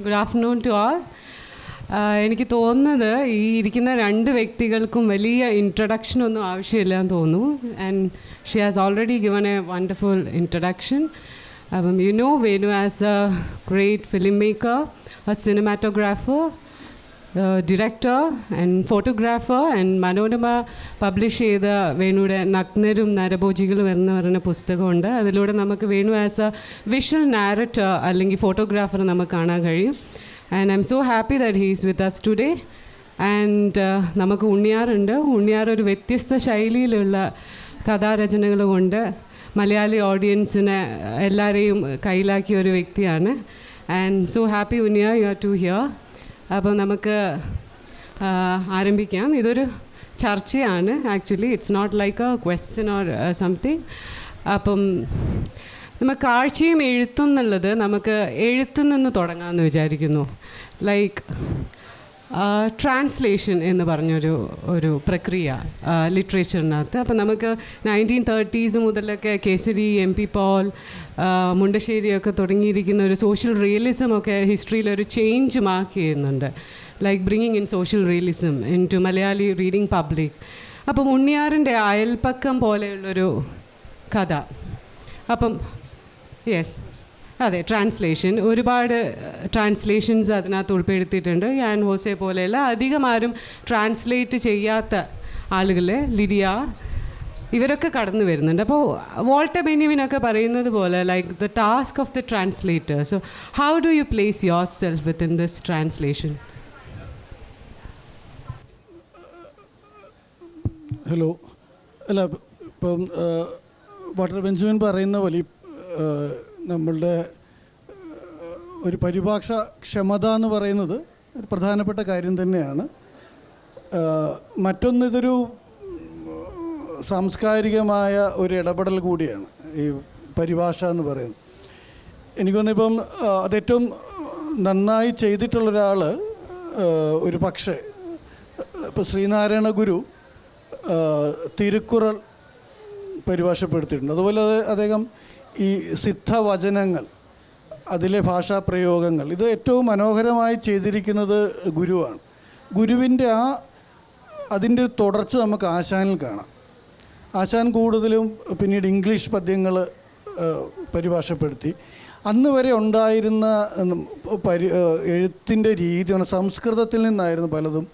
Good afternoon to ആൾ. എനിക്ക് തോന്നുന്നത് ഈ ഇരിക്കുന്ന രണ്ട് വ്യക്തികൾക്കും വലിയ ഇൻട്രഡക്ഷനൊന്നും ആവശ്യമില്ലെന്ന് തോന്നുന്നു. And she has already given a wonderful introduction. അപ്പം you know Venu as a great film maker, a cinematographer, director and photographer, and Manorama publish ചെയ്ത വേണുയുടെ നഗ്നരും നരഭോജികളും എന്ന് പറയുന്ന പുസ്തകമുണ്ട്. അതിലൂടെ നമുക്ക് Venu as a visual narrator അല്ലെങ്കിൽ ഫോട്ടോഗ്രാഫർ നമുക്ക് കാണാൻ കഴിയും. And I'm so happy that he is with us today. And നമുക്ക് ഉണ്ണിയാറുണ്ട്. ഉണ്ണിയാർ ഒരു വ്യത്യസ്ത ശൈലിയിലുള്ള കഥാരചനകൾ കൊണ്ട് മലയാളി ഓഡിയൻസിനെ എല്ലാവരെയും കയ്യിലാക്കിയ ഒരു വ്യക്തിയാണ്. And so happy Unni R, you are to here. അപ്പോൾ നമുക്ക് ആരംഭിക്കാം. ഇതൊരു ചർച്ചയാണ്. Actually it's not like a question or something. അപ്പം നമുക്ക് കാഴ്ചയും എഴുത്തും എന്നുള്ളത് നമുക്ക് എഴുത്തിൽ നിന്ന് തുടങ്ങാമെന്ന് വിചാരിക്കുന്നു. ലൈക്ക് ട്രാൻസ്ലേഷൻ എന്ന് പറഞ്ഞൊരു പ്രക്രിയ ലിറ്ററേച്ചറിനകത്ത്. അപ്പം നമുക്ക് 1930s മുതലൊക്കെ കേസരി, എം പി പോൾ, മുണ്ടശ്ശേരിയൊക്കെ തുടങ്ങിയിരിക്കുന്ന ഒരു സോഷ്യൽ റിയലിസം ഒക്കെ ഹിസ്റ്ററിയിലൊരു ചേഞ്ച് മാർക്ക് ചെയ്യുന്നുണ്ട്. Like bringing in social realism into Malayali reading public. അപ്പം ഉണ്ണിയാറിൻ്റെ അയൽപ്പക്കം പോലെയുള്ളൊരു കഥ. അപ്പം യെസ്, അതെ, ട്രാൻസ്ലേഷൻ. ഒരുപാട് ട്രാൻസ്ലേഷൻസ് അതിനകത്ത് ഉൾപ്പെടുത്തിയിട്ടുണ്ട്. ഞാൻ ഹോസെ പോലെയല്ല, അധികം ആരും ട്രാൻസ്ലേറ്റ് ചെയ്യാത്ത ആളുകൾ, ലിഡിയ, ഇവരൊക്കെ കടന്നു വരുന്നുണ്ട്. അപ്പോൾ വോൾട്ടർ ബെന്യാമിനൊക്കെ പറയുന്നത് പോലെ like the task of the translator. So how do U place your self with in this translation? Hello. അല്ല, ഇപ്പം വോൾട്ടർ ബെന്യാമിൻ പറയുന്ന പോലെ നമ്മളുടെ ഒരു പരിഭാഷ ക്ഷമത എന്ന് പറയുന്നത് ഒരു പ്രധാനപ്പെട്ട കാര്യം തന്നെയാണ്. മറ്റൊന്ന്, ഇതൊരു സാംസ്കാരികമായ ഒരു ഇടപെടൽ കൂടിയാണ് ഈ പരിഭാഷ എന്ന് പറയുന്നത്. എനിക്ക് തോന്നുന്നു ഇപ്പം അതേറ്റവും നന്നായി ചെയ്തിട്ടുള്ളൊരാൾ ഒരു പക്ഷേ ഇപ്പോൾ ശ്രീനാരായണ ഗുരു തിരുക്കുറൾ പരിഭാഷപ്പെടുത്തിയിട്ടുണ്ട്. അതുപോലെ അദ്ദേഹം ഈ സിദ്ധവചനങ്ങൾ, അതിലെ ഭാഷാപ്രയോഗങ്ങൾ, ഇത് ഏറ്റവും മനോഹരമായി ചെയ്തിരിക്കുന്നത് ഗുരുവാണ്. ഗുരുവിൻ്റെ അതിൻ്റെ തുടർച്ച നമുക്ക് ആശാനിൽ കാണാം. ആശാൻ കൂടുതലും പിന്നീട് ഇംഗ്ലീഷ് പദ്യങ്ങൾ പരിഭാഷപ്പെടുത്തി. അന്ന് വരെ ഉണ്ടായിരുന്ന എഴുത്തിൻ്റെ രീതി സംസ്കൃതത്തിൽ നിന്നായിരുന്നു പലതും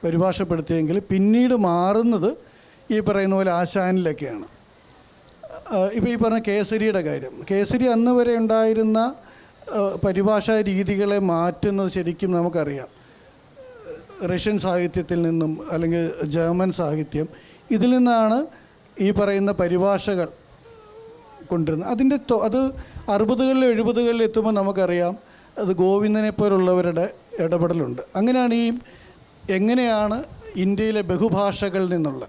പരിഭാഷപ്പെടുത്തിയെങ്കിൽ പിന്നീട് മാറുന്നത് ഈ പറയുന്ന പോലെ ആശാനിലൊക്കെയാണ്. ഇപ്പോൾ ഈ പറഞ്ഞ കേസരിയുടെ കാര്യം, കേസരി അന്ന് വരെ ഉണ്ടായിരുന്ന പരിഭാഷാ രീതികളെ മാറ്റുന്നത് ശരിക്കും നമുക്കറിയാം റഷ്യൻ സാഹിത്യത്തിൽ നിന്നും അല്ലെങ്കിൽ ജർമ്മൻ സാഹിത്യം, ഇതിൽ നിന്നാണ് ഈ പറയുന്ന പരിഭാഷകൾ കൊണ്ടുവരുന്നത്. അത് 60കളിലും 70കളിലും എത്തുമ്പോൾ നമുക്കറിയാം അത് ഗോവിന്ദനെ പോലുള്ളവരുടെ ഇടപെടലുണ്ട്. അങ്ങനെയാണ് എങ്ങനെയാണ് ഇന്ത്യയിലെ ബഹുഭാഷകളിൽ നിന്നുള്ള,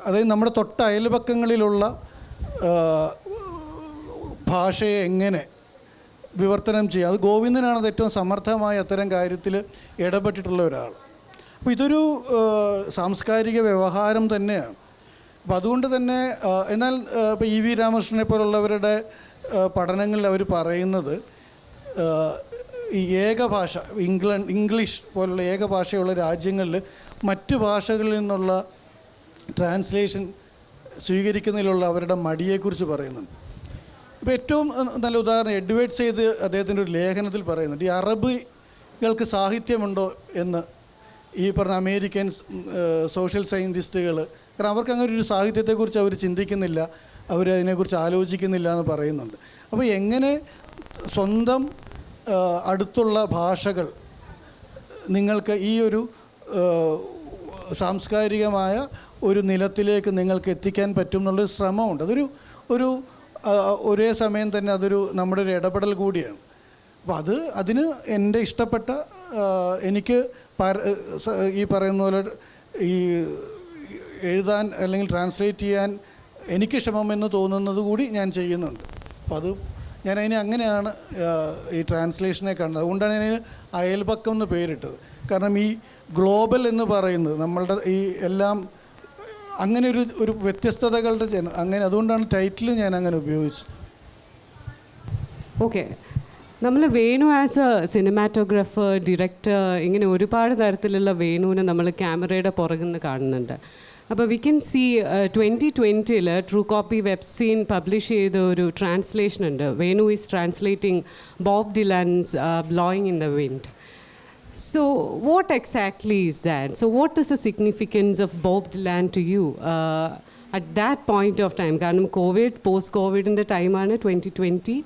അതായത് നമ്മുടെ തൊട്ട അയൽപക്കങ്ങളിലുള്ള ഭാഷയെ എങ്ങനെ വിവർത്തനം ചെയ്യുക, അത് ഗോവിന്ദനാണ് അത് ഏറ്റവും സമർത്ഥമായ അത്തരം കാര്യത്തിൽ ഇടപെട്ടിട്ടുള്ള ഒരാൾ. അപ്പോൾ ഇതൊരു സാംസ്കാരിക വ്യവഹാരം തന്നെയാണ്. അപ്പോൾ അതുകൊണ്ട് തന്നെ എന്നാൽ ഇപ്പോൾ ഇ വി രാമകൃഷ്ണനെ പോലുള്ളവരുടെ പഠനങ്ങളിൽ അവർ പറയുന്നത് ഈ ഏകഭാഷ, ഇംഗ്ലീഷ് പോലുള്ള ഏകഭാഷയുള്ള രാജ്യങ്ങളിൽ മറ്റ് ഭാഷകളിൽ നിന്നുള്ള ട്രാൻസ്ലേഷൻ സ്വീകരിക്കുന്നതിലുള്ള അവരുടെ മടിയെക്കുറിച്ച് പറയുന്നുണ്ട്. ഇപ്പോൾ ഏറ്റവും നല്ല ഉദാഹരണം എഡ്വേർഡ് സെയ്ദ് അദ്ദേഹത്തിൻ്റെ ഒരു ലേഖനത്തിൽ പറയുന്നുണ്ട്, ഈ അറബികൾക്ക് സാഹിത്യമുണ്ടോ എന്ന് ഈ പറഞ്ഞ അമേരിക്കൻ സോഷ്യൽ സയൻറ്റിസ്റ്റുകൾ. കാരണം അവർക്ക് അങ്ങനെ ഒരു സാഹിത്യത്തെക്കുറിച്ച് അവർ ചിന്തിക്കുന്നില്ല, അവരതിനെക്കുറിച്ച് ആലോചിക്കുന്നില്ല എന്ന് പറയുന്നുണ്ട്. അപ്പോൾ എങ്ങനെ സ്വന്തം അടുത്തുള്ള ഭാഷകൾ നിങ്ങൾക്ക് ഈ ഒരു സാംസ്കാരികമായ ഒരു നിലത്തിലേക്ക് നിങ്ങൾക്ക് എത്തിക്കാൻ പറ്റും എന്നുള്ളൊരു ശ്രമമുണ്ട്. അതൊരു ഒരേ സമയം തന്നെ അതൊരു നമ്മുടെ ഒരു ഇടപെടൽ കൂടിയാണ്. അപ്പോൾ അതിന് എൻ്റെ ഇഷ്ടപ്പെട്ട എനിക്ക് ഈ പറയുന്ന പോലെ ഈ എഴുതാൻ അല്ലെങ്കിൽ ട്രാൻസ്ലേറ്റ് ചെയ്യാൻ എനിക്ക് ക്ഷമമെന്ന് തോന്നുന്നത് കൂടി ഞാൻ ചെയ്യുന്നുണ്ട്. അപ്പോൾ ഞാനതിനെ അങ്ങനെയാണ് ഈ ട്രാൻസ്ലേഷനെ കാണുന്നത്. അതുകൊണ്ടാണ് ഞാൻ അയൽപക്കം എന്ന് പേരിട്ടത്. കാരണം ഈ ഗ്ലോബൽ എന്ന് പറയുന്നത് നമ്മളുടെ ഈ എല്ലാം അങ്ങനെ ഒരു വ്യത്യസ്തതകളുടെ അങ്ങനെ, അതുകൊണ്ടാണ് ടൈറ്റിൽ ഞാൻ അങ്ങനെ ഉപയോഗിച്ചത്. ഓക്കെ, നമ്മൾ Venu as A cinematographer, director, ഇങ്ങനെ ഒരുപാട് തരത്തിലുള്ള വേണുവിനെ നമ്മൾ ക്യാമറയുടെ പുറകിൽ നിന്ന് കാണുന്നുണ്ട്. അപ്പോൾ we can see 2020 True Copy webzine publish ചെയ്ത ഒരു ട്രാൻസ്ലേഷൻ ഉണ്ട്. Venu is translating Bob Dylan's blowing in the wind. So what exactly is that? So what is the significance of Bob Dylan to you at that point of time? കാരണം Covid, post കോവിഡിൻ്റെ ടൈമാണ് 2020.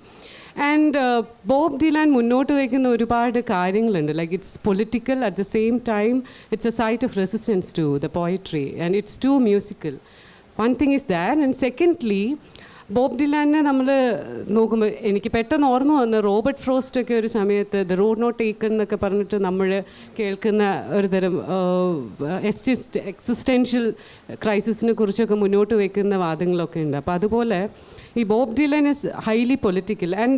And Bob ഡിലാൻ മുന്നോട്ട് വയ്ക്കുന്ന ഒരുപാട് കാര്യങ്ങളുണ്ട്. Like it's political, at the same time it's a site of resistance to the poetry, and it's too musical. One thing is that. And secondly, Bob ഡിലാനെ നമ്മൾ നോക്കുമ്പോൾ എനിക്ക് പെട്ടെന്ന് ഓർമ്മ വന്ന് റോബർട്ട് ഫ്രോസ്റ്റൊക്കെ ഒരു സമയത്ത് ദ റോഡ് നോട്ട് ടേക്കൺ എന്നൊക്കെ പറഞ്ഞിട്ട് നമ്മൾ കേൾക്കുന്ന ഒരു തരം എക്സിസ്റ്റൻഷ്യൽ ക്രൈസിസിനെ കുറിച്ചൊക്കെ മുന്നോട്ട് വയ്ക്കുന്ന വാദങ്ങളൊക്കെ ഉണ്ട്. അപ്പോൾ അതുപോലെ ഈ Bob Dylan is highly political and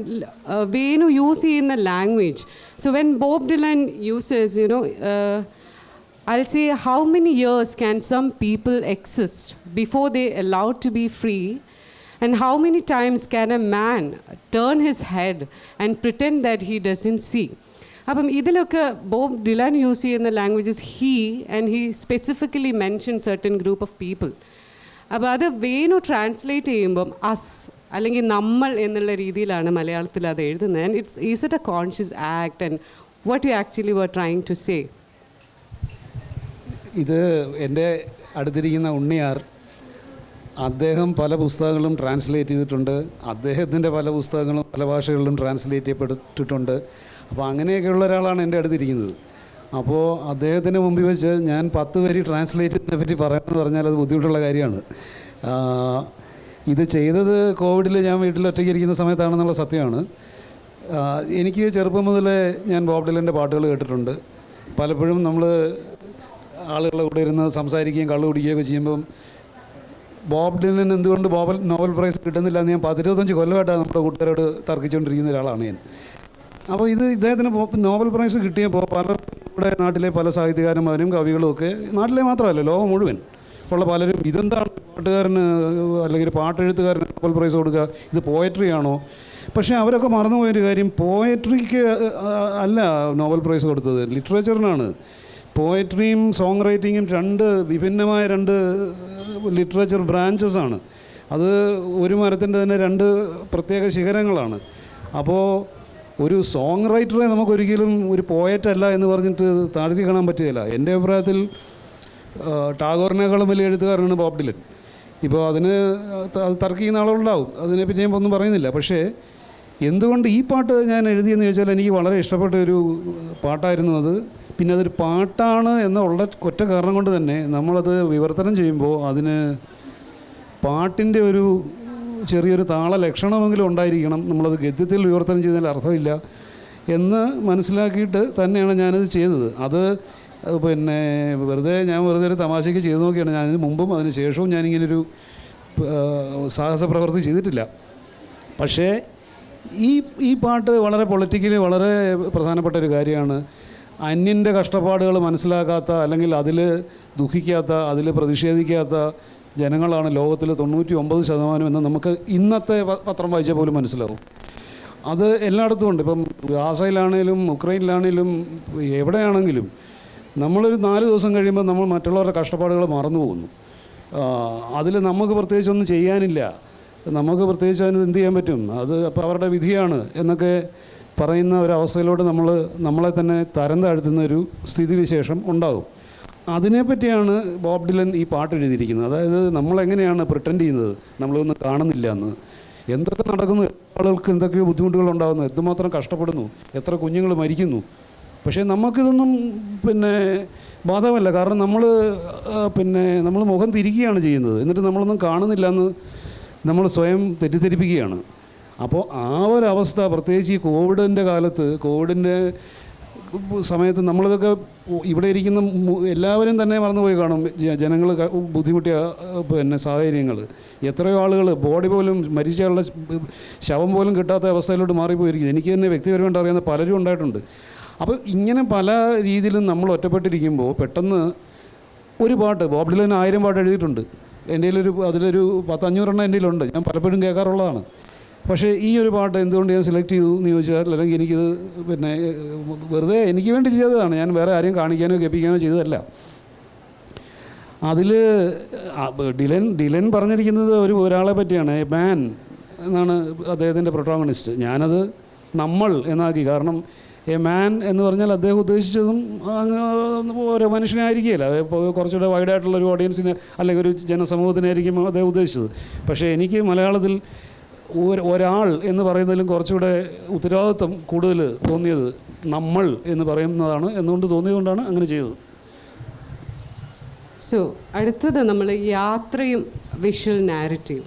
Venu use ചെയ്യുന്ന language. So when Bob Dylan uses I'll say, how many years can some people exist before they allowed to be free? And how many times can a man turn his head and pretend that he doesn't see? അപ്പം ഇതിലൊക്കെ Bob ഡിലാൻ use ചെയ്യുന്ന languages he, and he specifically mention certain group of people. അപ്പോൾ അത് Venu translate ചെയ്യുമ്പം us അല്ലെങ്കിൽ നമ്മൾ എന്നുള്ള രീതിയിലാണ് മലയാളത്തിൽ അത് എഴുതുന്നത്. And is it a conscious act, and what you actually were trying to say? ഇത് എൻ്റെ അടുത്തിരിക്കുന്ന ഉണ്ണിയാർ, അദ്ദേഹം പല പുസ്തകങ്ങളും ട്രാൻസ്ലേറ്റ് ചെയ്തിട്ടുണ്ട്. അദ്ദേഹത്തിൻ്റെ പല പുസ്തകങ്ങളും പല ഭാഷകളിലും ട്രാൻസ്ലേറ്റ് ചെയ്യപ്പെട്ടിട്ടുണ്ട്. അപ്പോൾ അങ്ങനെയൊക്കെയുള്ള ഒരാളാണ് എൻ്റെ അടുത്തിരിക്കുന്നത്. അപ്പോൾ അദ്ദേഹത്തിന് മുമ്പിൽ വെച്ച് ഞാൻ 10 വരി ട്രാൻസ്ലേറ്റ് ചെയ്തതിനെ പറ്റി പറയണമെന്ന് പറഞ്ഞാൽ അത് ബുദ്ധിമുട്ടുള്ള കാര്യമാണ്. ഇത് ചെയ്തത് കോവിഡിൽ ഞാൻ വീട്ടിൽ ഒറ്റയ്ക്ക് ഇരിക്കുന്ന സമയത്താണെന്നുള്ള സത്യമാണ്. എനിക്ക് ചെറുപ്പം മുതലേ ഞാൻ ബോബ് ഡിലൻ്റെ പാട്ടുകൾ കേട്ടിട്ടുണ്ട്. പലപ്പോഴും നമ്മൾ ആളുകളുടെ കൂടെ ഇരുന്ന് സംസാരിക്കുകയും കള്ളു കുടിക്കുകയൊക്കെ ചെയ്യുമ്പം ബോബ് ഡിലൻ എന്തുകൊണ്ട് നോബൽ പ്രൈസ് കിട്ടുന്നില്ല എന്ന് ഞാൻ 10-25 കൊല്ലമായിട്ടാണ് നമ്മുടെ കൂട്ടുകാരോട് തർക്കിച്ചുകൊണ്ടിരിക്കുന്ന ഒരാളാണ് ഞാൻ. അപ്പോൾ ഇദ്ദേഹത്തിന് നോബൽ പ്രൈസ് കിട്ടിയപ്പോൾ ഇവിടെ നാട്ടിലെ പല സാഹിത്യകാരന്മാരും കവികളും ഒക്കെ, നാട്ടിലെ മാത്രമല്ല ലോകം മുഴുവൻ ഉള്ള പലരും ഇതെന്താണ് പാട്ടുകാരന് അല്ലെങ്കിൽ പാട്ടെഴുത്തുകാരന് നോബൽ പ്രൈസ് കൊടുക്കുക, ഇത് പോയട്രി ആണോ? പക്ഷേ അവരൊക്കെ മറന്നുപോയൊരു കാര്യം, പോയട്രിക്ക് അല്ല നോബൽ പ്രൈസ് കൊടുത്തത്, ലിറ്ററേച്ചറിനാണ്. പോയട്രിയും സോങ് റൈറ്റിങ്ങും വിഭിന്നമായ രണ്ട് ലിറ്ററേച്ചർ ബ്രാഞ്ചസാണ്. അത് ഒരു മരത്തിൻ്റെ തന്നെ 2 പ്രത്യേക ശിഖരങ്ങളാണ്. അപ്പോൾ ഒരു സോങ് റൈറ്ററെ നമുക്കൊരിക്കലും ഒരു പോയറ്റല്ല എന്ന് പറഞ്ഞിട്ട് താഴ്ത്തി കാണാൻ പറ്റുകയില്ല. എൻ്റെ അഭിപ്രായത്തിൽ ടാഗോറിനേക്കാളും വലിയ എഴുത്തുകാരനാണ് ബോബ് ഡിലൻ. ഇപ്പോൾ അതിന് തർക്കിക്കുന്ന ആളുകളുണ്ടാവും, അതിനെപ്പറ്റി ഞാൻ ഒന്നും പറയുന്നില്ല. പക്ഷേ എന്തുകൊണ്ട് ഈ പാട്ട് ഞാൻ എഴുതിയെന്ന് ചോദിച്ചാൽ എനിക്ക് വളരെ ഇഷ്ടപ്പെട്ട ഒരു പാട്ടായിരുന്നു അത്. പിന്നെ അതൊരു പാട്ടാണ് എന്നുള്ള ഒറ്റ കാരണം കൊണ്ട് തന്നെ നമ്മളത് വിവർത്തനം ചെയ്യുമ്പോൾ അതിന് പാട്ടിൻ്റെ ഒരു ചെറിയൊരു താള ലക്ഷണമെങ്കിലും ഉണ്ടായിരിക്കണം. നമ്മളത് ഗദ്യത്തിൽ വിവർത്തനം ചെയ്തതിൽ അർത്ഥമില്ല എന്ന് മനസ്സിലാക്കിയിട്ട് തന്നെയാണ് ഞാനത് ചെയ്തത്. അത് പിന്നെ ഞാൻ വെറുതെ ഒരു തമാശയ്ക്ക് ചെയ്തു നോക്കിയാണ്. ഞാനിത് മുമ്പും അതിന് ശേഷവും ഞാനിങ്ങനൊരു സാഹസ പ്രവൃത്തി ചെയ്തിട്ടില്ല. പക്ഷേ ഈ പാട്ട് വളരെ പൊളിറ്റിക്കലി വളരെ പ്രധാനപ്പെട്ട ഒരു കാര്യമാണ്. അന്യൻ്റെ കഷ്ടപ്പാടുകൾ മനസ്സിലാക്കാത്ത, അല്ലെങ്കിൽ അതിൽ ദുഃഖിക്കാത്ത, അതിൽ പ്രതിഷേധിക്കാത്ത ജനങ്ങളാണ് ലോകത്തിൽ 99% എന്ന് നമുക്ക് ഇന്നത്തെ പത്രം വായിച്ചാൽ പോലും മനസ്സിലാവും. അത് എല്ലായിടത്തും ഉണ്ട്. ഇപ്പം ഗാസയിലാണേലും ഉക്രൈനിലാണേലും എവിടെയാണെങ്കിലും നമ്മളൊരു 4 ദിവസം കഴിയുമ്പോൾ നമ്മൾ മറ്റുള്ളവരുടെ കഷ്ടപ്പാടുകൾ മറന്നു പോകുന്നു. അതിൽ നമുക്ക് പ്രത്യേകിച്ചൊന്നും ചെയ്യാനില്ല, നമുക്ക് പ്രത്യേകിച്ച് അതിന് എന്ത് ചെയ്യാൻ പറ്റും, അത് അപ്പോൾ അവരുടെ വിധിയാണ് എന്നൊക്കെ പറയുന്ന ഒരവസ്ഥയിലോട്ട് നമ്മളെ തന്നെ തരം താഴ്ത്തുന്ന ഒരു സ്ഥിതിവിശേഷം ഉണ്ടാകും. അതിനെപ്പറ്റിയാണ് ബോബ് ഡിലൻ ഈ പാട്ട് എഴുതിയിരിക്കുന്നത്. അതായത് നമ്മളെങ്ങനെയാണ് പ്രിറ്റൻഡ് ചെയ്യുന്നത് നമ്മളൊന്നും കാണുന്നില്ല എന്ന്. എന്തൊക്കെ നടക്കുന്നു, ആളുകൾക്ക് എന്തൊക്കെയോ ബുദ്ധിമുട്ടുകളുണ്ടാകുന്നു, എന്തുമാത്രം കഷ്ടപ്പെടുന്നു, എത്ര കുഞ്ഞുങ്ങൾ മരിക്കുന്നു. പക്ഷേ നമുക്കിതൊന്നും ബാധകമല്ല. കാരണം നമ്മൾ മുഖം തിരിക്കുകയാണ് ചെയ്യുന്നത്. എന്നിട്ട് നമ്മളൊന്നും കാണുന്നില്ല എന്ന് നമ്മൾ സ്വയം തെറ്റിദ്ധരിപ്പിക്കുകയാണ്. അപ്പോൾ ആ ഒരവസ്ഥ, പ്രത്യേകിച്ച് ഈ കോവിഡിൻ്റെ കാലത്ത്, കോവിഡിൻ്റെ സമയത്ത് നമ്മളിതൊക്കെ ഇവിടെ ഇരിക്കുന്ന എല്ലാവരും തന്നെ മറന്നുപോയി കാണും. ജനങ്ങൾ ബുദ്ധിമുട്ടിയ സാഹചര്യങ്ങൾ, എത്രയോ ആളുകൾ ബോഡി പോലും മരിച്ചയാളുടെ ശവം പോലും കിട്ടാത്ത അവസ്ഥയിലോട്ട് മാറിപ്പോയിരിക്കുന്നു. എനിക്ക് തന്നെ വ്യക്തിപരമായിട്ട് അറിയുന്ന പലരും ഉണ്ടായിട്ടുണ്ട്. അപ്പോൾ ഇങ്ങനെ പല രീതിയിലും നമ്മൾ ഒറ്റപ്പെട്ടിരിക്കുമ്പോൾ പെട്ടെന്ന് ഒരു പാട്ട്, ബോബ് ഡിലൻ 1000 പാട്ട് എഴുതിയിട്ടുണ്ട്. എൻ്റെ അതിലൊരു 500 എണ്ണം എൻ്റെ കയ്യിലുണ്ട്, ഞാൻ പലപ്പോഴും കേൾക്കാറുള്ളതാണ്. പക്ഷേ ഈ ഒരു പാട്ട് എന്തുകൊണ്ട് ഞാൻ സെലക്ട് ചെയ്തു എന്ന് ചോദിച്ചാൽ, അല്ലെങ്കിൽ എനിക്കിത് പിന്നെ വെറുതെ എനിക്ക് വേണ്ടി ചെയ്തതാണ്, ഞാൻ വേറെ ആരെയും കാണിക്കാനോ കേൾപ്പിക്കാനോ ചെയ്തതല്ല. അതിൽ ഡിലൻ പറഞ്ഞിരിക്കുന്നത് ഒരാളെ പറ്റിയാണ്, എ മാൻ എന്നാണ് അദ്ദേഹത്തിൻ്റെ പ്രൊട്ടാഗണിസ്റ്റ്. ഞാനത് നമ്മൾ എന്നാക്കി. കാരണം എ മാൻ എന്ന് പറഞ്ഞാൽ അദ്ദേഹം ഉദ്ദേശിച്ചതും ഓരോ മനുഷ്യനായിരിക്കില്ല, കുറച്ചുകൂടെ വൈഡായിട്ടുള്ളൊരു ഓഡിയൻസിന് അല്ലെങ്കിൽ ഒരു ജനസമൂഹത്തിനായിരിക്കും അദ്ദേഹം ഉദ്ദേശിച്ചത്. പക്ഷേ എനിക്ക് മലയാളത്തിൽ ഒരാൾ എന്ന് പറയുന്നതിലും കുറച്ചുകൂടെ ഉത്തരവാദിത്വം കൂടുതൽ തോന്നിയത് നമ്മൾ എന്ന് പറയുന്നതാണ്. എന്നുകൊണ്ട് തോന്നിയതുകൊണ്ടാണ് അങ്ങനെ ചെയ്തത്. സോ അടുത്തത് നമ്മൾ യാത്രയും വിഷ്വൽ നാരറ്റീവ്.